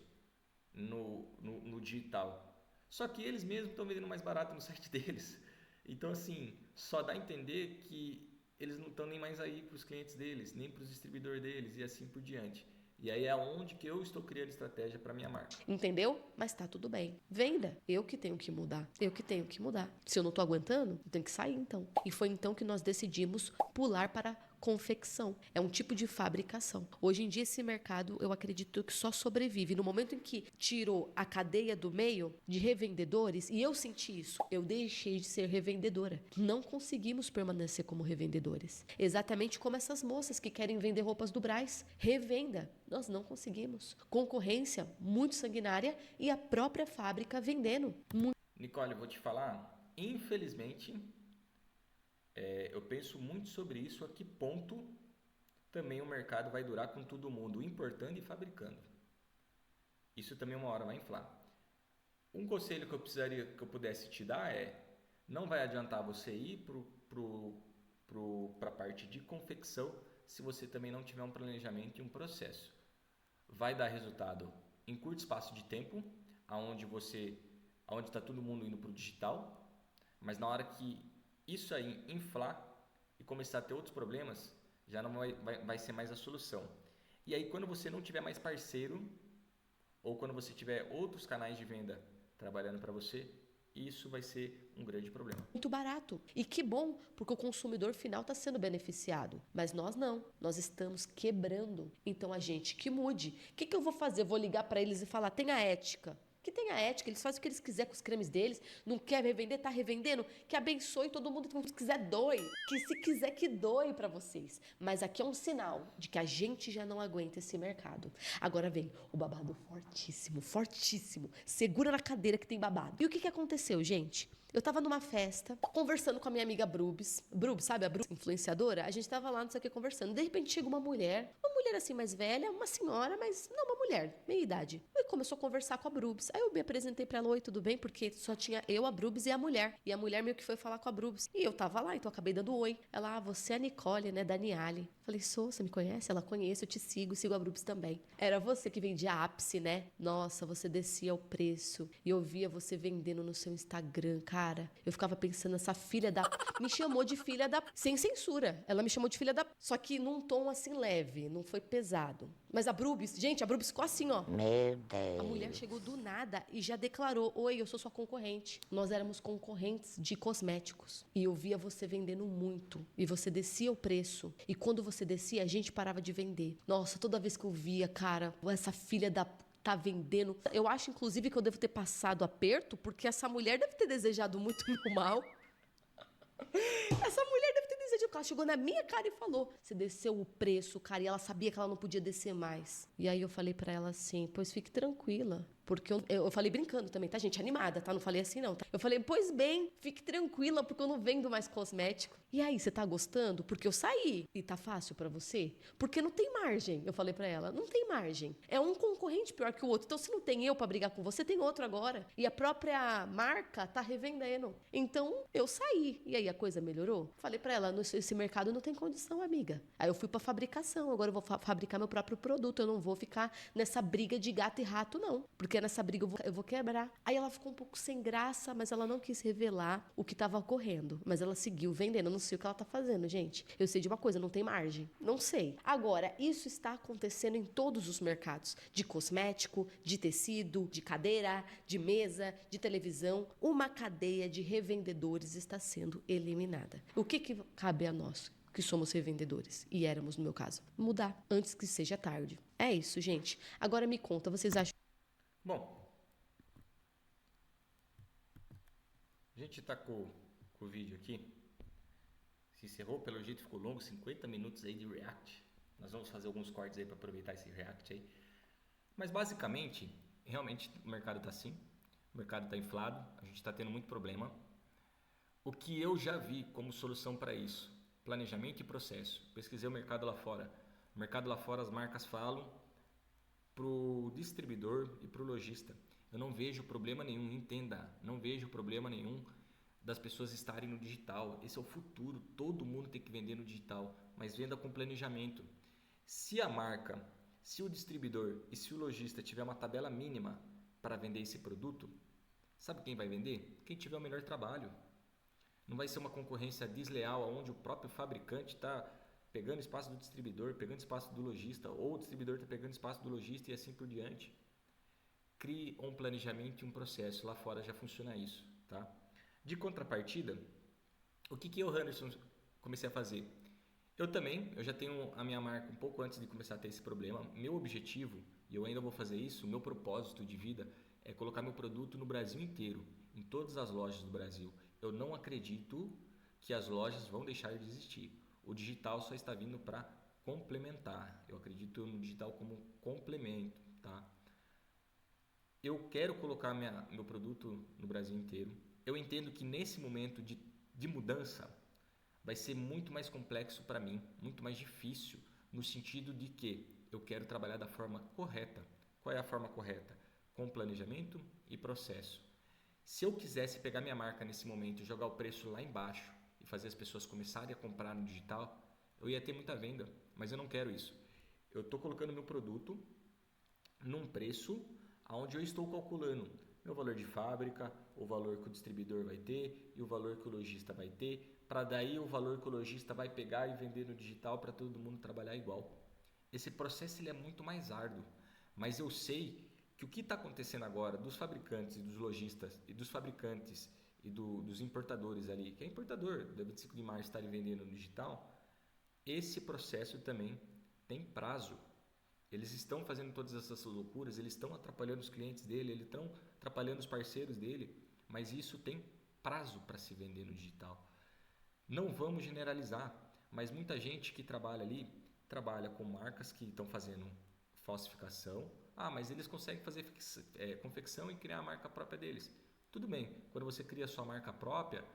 no digital. Só que eles mesmos estão vendendo mais barato no site deles. Então, assim, só dá a entender que eles não estão nem mais aí para os clientes deles, nem para os distribuidores deles e assim por diante. E aí é onde que eu estou criando estratégia para minha marca. Entendeu? Mas tá tudo bem. Venda. Eu que tenho que mudar. Se eu não tô aguentando, eu tenho que sair então. E foi então que nós decidimos pular para confecção. É um tipo de fabricação. Hoje em dia esse mercado, eu acredito que só sobrevive. No momento em que tirou a cadeia do meio de revendedores, e eu senti isso, eu deixei de ser revendedora. Não conseguimos permanecer como revendedores. Exatamente como essas moças que querem vender roupas do Brás. Revenda. Nós não conseguimos. Concorrência muito sanguinária e a própria fábrica vendendo. Nicole, eu vou te falar, infelizmente, eu penso muito sobre isso, a que ponto também o mercado vai durar com todo mundo importando e fabricando. Isso também uma hora vai inflar. Um conselho que eu pudesse te dar não vai adiantar você ir para a parte de confecção se você também não tiver um planejamento e um processo. Vai dar resultado em curto espaço de tempo, onde está todo mundo indo para o digital, mas na hora que isso aí inflar e começar a ter outros problemas, já não vai ser mais a solução. E aí quando você não tiver mais parceiro, ou quando você tiver outros canais de venda trabalhando para você, isso vai ser um grande problema. Muito barato. E que bom, porque o consumidor final está sendo beneficiado. Mas nós não. Nós estamos quebrando. Então a gente que mude. O que eu vou fazer? Eu vou ligar para eles e falar, tenha ética. Que tenha ética, eles fazem o que eles quiserem com os cremes deles, não quer revender, tá revendendo, que abençoe todo mundo, que se quiser doe, que se quiser que doe para vocês. Mas aqui é um sinal de que a gente já não aguenta esse mercado. Agora vem o babado fortíssimo, fortíssimo, segura na cadeira que tem babado. E o que aconteceu, gente? Eu tava numa festa, conversando com a minha amiga Brubs, sabe a Brubs, influenciadora? A gente tava lá, não sei o que, conversando. De repente chega uma mulher assim mais velha, uma senhora, mas não uma mulher, meia idade. E começou a conversar com a Brubs. Aí eu me apresentei pra ela, oi, tudo bem? Porque só tinha eu, a Brubs e a mulher. E a mulher meio que foi falar com a Brubs. E eu tava lá, então eu acabei dando oi. Ela, você é a Nicole, né, da Niali. Falei, sou, você me conhece? Ela conhece, eu te sigo a Brubs também. Era você que vendia ápice, né? Nossa, você descia o preço e eu via você vendendo no seu Instagram, cara. Eu ficava pensando, essa filha da... Me chamou de filha da... Sem censura. Ela me chamou de filha da... Só que num tom assim leve, não foi pesado. Mas a Brubs, gente, a Brubs ficou assim, ó. Meu Deus. A mulher chegou do nada e já declarou, oi, eu sou sua concorrente. Nós éramos concorrentes de cosméticos. E eu via você vendendo muito. E você descia o preço. E quando você descia, a gente parava de vender. Nossa, toda vez que eu via, cara, essa filha da... tá vendendo. Eu acho, inclusive, que eu devo ter passado aperto, porque essa mulher deve ter desejado muito meu mal. Essa mulher deve ter desejado, porque ela chegou na minha cara e falou, você desceu o preço, cara, e ela sabia que ela não podia descer mais. E aí eu falei pra ela assim, pois fique tranquila, porque eu falei brincando também, tá, gente? Animada, tá? Não falei assim, não, tá? Eu falei, pois bem, fique tranquila, porque eu não vendo mais cosmético. E aí, você tá gostando? Porque eu saí. E tá fácil pra você? Porque não tem margem. Eu falei pra ela, não tem margem. É um concorrente pior que o outro. Então, se não tem eu pra brigar com você, tem outro agora. E a própria marca tá revendendo. Então, eu saí. E aí, a coisa melhorou? Falei pra ela, esse mercado não tem condição, amiga. Aí eu fui pra fabricação. Agora eu vou fabricar meu próprio produto. Eu não vou ficar nessa briga de gato e rato, não. Porque nessa briga eu vou quebrar. Aí ela ficou um pouco sem graça, mas ela não quis revelar o que estava ocorrendo. Mas ela seguiu vendendo. Eu não sei o que ela tá fazendo, gente. Eu sei de uma coisa, não tem margem. Não sei. Agora, isso está acontecendo em todos os mercados. De cosmético, de tecido, de cadeira, de mesa, de televisão. Uma cadeia de revendedores está sendo eliminada. O que cabe a nós, que somos revendedores, e éramos no meu caso? Mudar, antes que seja tarde. É isso, gente. Agora me conta, vocês acham... Bom, a gente tá com o vídeo aqui. Se encerrou, pelo jeito ficou longo, 50 minutos aí de react. Nós vamos fazer alguns cortes aí para aproveitar esse react aí. Mas basicamente, realmente o mercado tá assim. O mercado tá inflado, a gente tá tendo muito problema. O que eu já vi como solução para isso? Planejamento e processo. Pesquisei o mercado lá fora. O mercado lá fora, as marcas falam pro distribuidor e pro lojista. Eu não vejo problema nenhum, entenda, não vejo problema nenhum das pessoas estarem no digital. Esse é o futuro, todo mundo tem que vender no digital, mas venda com planejamento. Se a marca, se o distribuidor e se o lojista tiver uma tabela mínima para vender esse produto, sabe quem vai vender? Quem tiver o melhor trabalho. Não vai ser uma concorrência desleal onde o próprio fabricante está pegando espaço do distribuidor, pegando espaço do lojista, ou o distribuidor está pegando espaço do lojista e assim por diante. Crie um planejamento e um processo. Lá fora já funciona isso, tá? De contrapartida, o que eu, Henderson, comecei a fazer? Eu já tenho a minha marca um pouco antes de começar a ter esse problema. Meu objetivo, e eu ainda vou fazer isso, meu propósito de vida é colocar meu produto no Brasil inteiro, em todas as lojas do Brasil. Eu não acredito que as lojas vão deixar de existir. O digital só está vindo para complementar. Eu acredito no digital como complemento, tá? Eu quero colocar meu produto no Brasil inteiro. Eu entendo que nesse momento de mudança vai ser muito mais complexo para mim, muito mais difícil, no sentido de que eu quero trabalhar da forma correta. Qual é a forma correta? Com planejamento e processo. Se eu quisesse pegar minha marca nesse momento e jogar o preço lá embaixo e fazer as pessoas começarem a comprar no digital, eu ia ter muita venda, mas eu não quero isso. Eu estou colocando meu produto num preço onde eu estou calculando meu valor de fábrica, o valor que o distribuidor vai ter e o valor que o lojista vai ter, para daí o valor que o lojista vai pegar e vender no digital para todo mundo trabalhar igual. Esse processo ele é muito mais árduo, mas eu sei que o que está acontecendo agora dos fabricantes e dos lojistas e dos fabricantes e dos importadores ali, que é importador da 25 de março estarem vendendo no digital, esse processo também tem prazo. Eles estão fazendo todas essas loucuras, eles estão atrapalhando os clientes dele, eles estão atrapalhando os parceiros dele, mas isso tem prazo para se vender no digital. Não vamos generalizar, mas muita gente que trabalha ali, trabalha com marcas que estão fazendo falsificação. Ah, mas eles conseguem fazer confecção e criar a marca própria deles. Tudo bem, quando você cria a sua marca própria,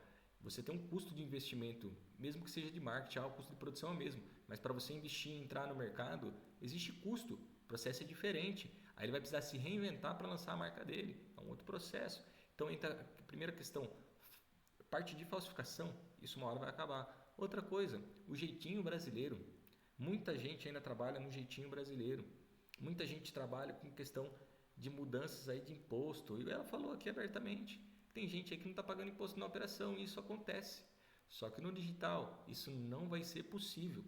você tem um custo de investimento, mesmo que seja de marketing, o custo de produção é o mesmo. Mas para você investir e entrar no mercado, existe custo, o processo é diferente. Aí ele vai precisar se reinventar para lançar a marca dele, é um outro processo. Então entra a primeira questão, parte de falsificação, isso uma hora vai acabar. Outra coisa, o jeitinho brasileiro. Muita gente ainda trabalha no jeitinho brasileiro. Muita gente trabalha com questão de mudanças aí de imposto. E ela falou aqui abertamente. Tem gente aí que não está pagando imposto na operação e isso acontece. Só que no digital isso não vai ser possível.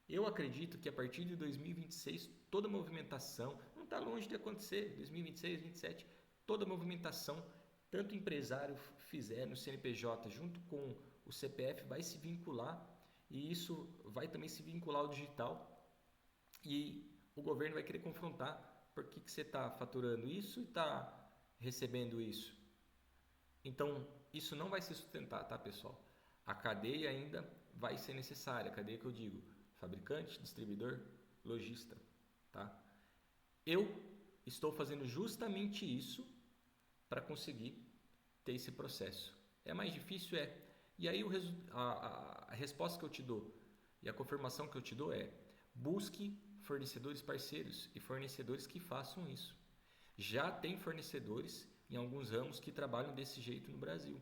Eu acredito que a partir de 2026 toda movimentação, não está longe de acontecer, 2026, 2027, toda movimentação, tanto o empresário fizer no CNPJ junto com o CPF vai se vincular e isso vai também se vincular ao digital e o governo vai querer confrontar por que você está faturando isso e está recebendo isso. Então, isso não vai se sustentar, tá, pessoal? A cadeia ainda vai ser necessária, a cadeia que eu digo, fabricante, distribuidor, lojista, tá? Eu estou fazendo justamente isso para conseguir ter esse processo. É mais difícil? É. E aí a resposta que eu te dou e a confirmação que eu te dou é: busque fornecedores parceiros e fornecedores que façam isso. Já tem fornecedores em alguns ramos que trabalham desse jeito no Brasil.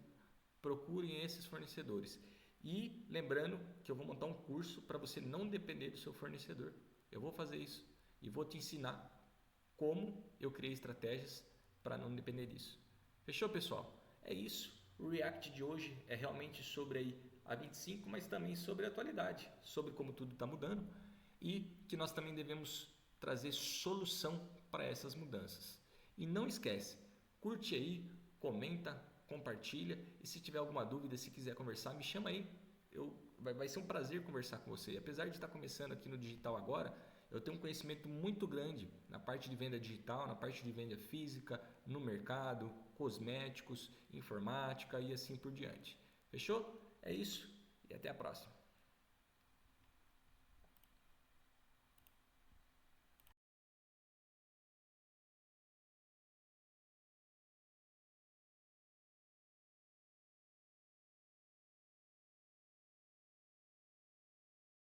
Procurem esses fornecedores. E lembrando que eu vou montar um curso para você não depender do seu fornecedor. Eu vou fazer isso e vou te ensinar como eu criei estratégias para não depender disso. Fechou, pessoal? É isso. O React de hoje é realmente sobre aí a 25, mas também sobre a atualidade, sobre como tudo está mudando e que nós também devemos trazer solução para essas mudanças. E não esquece, curte aí, comenta, compartilha e se tiver alguma dúvida, se quiser conversar, me chama aí. Vai ser um prazer conversar com você. Apesar de estar começando aqui no digital agora, eu tenho um conhecimento muito grande na parte de venda digital, na parte de venda física, no mercado, cosméticos, informática e assim por diante. Fechou? É isso e até a próxima.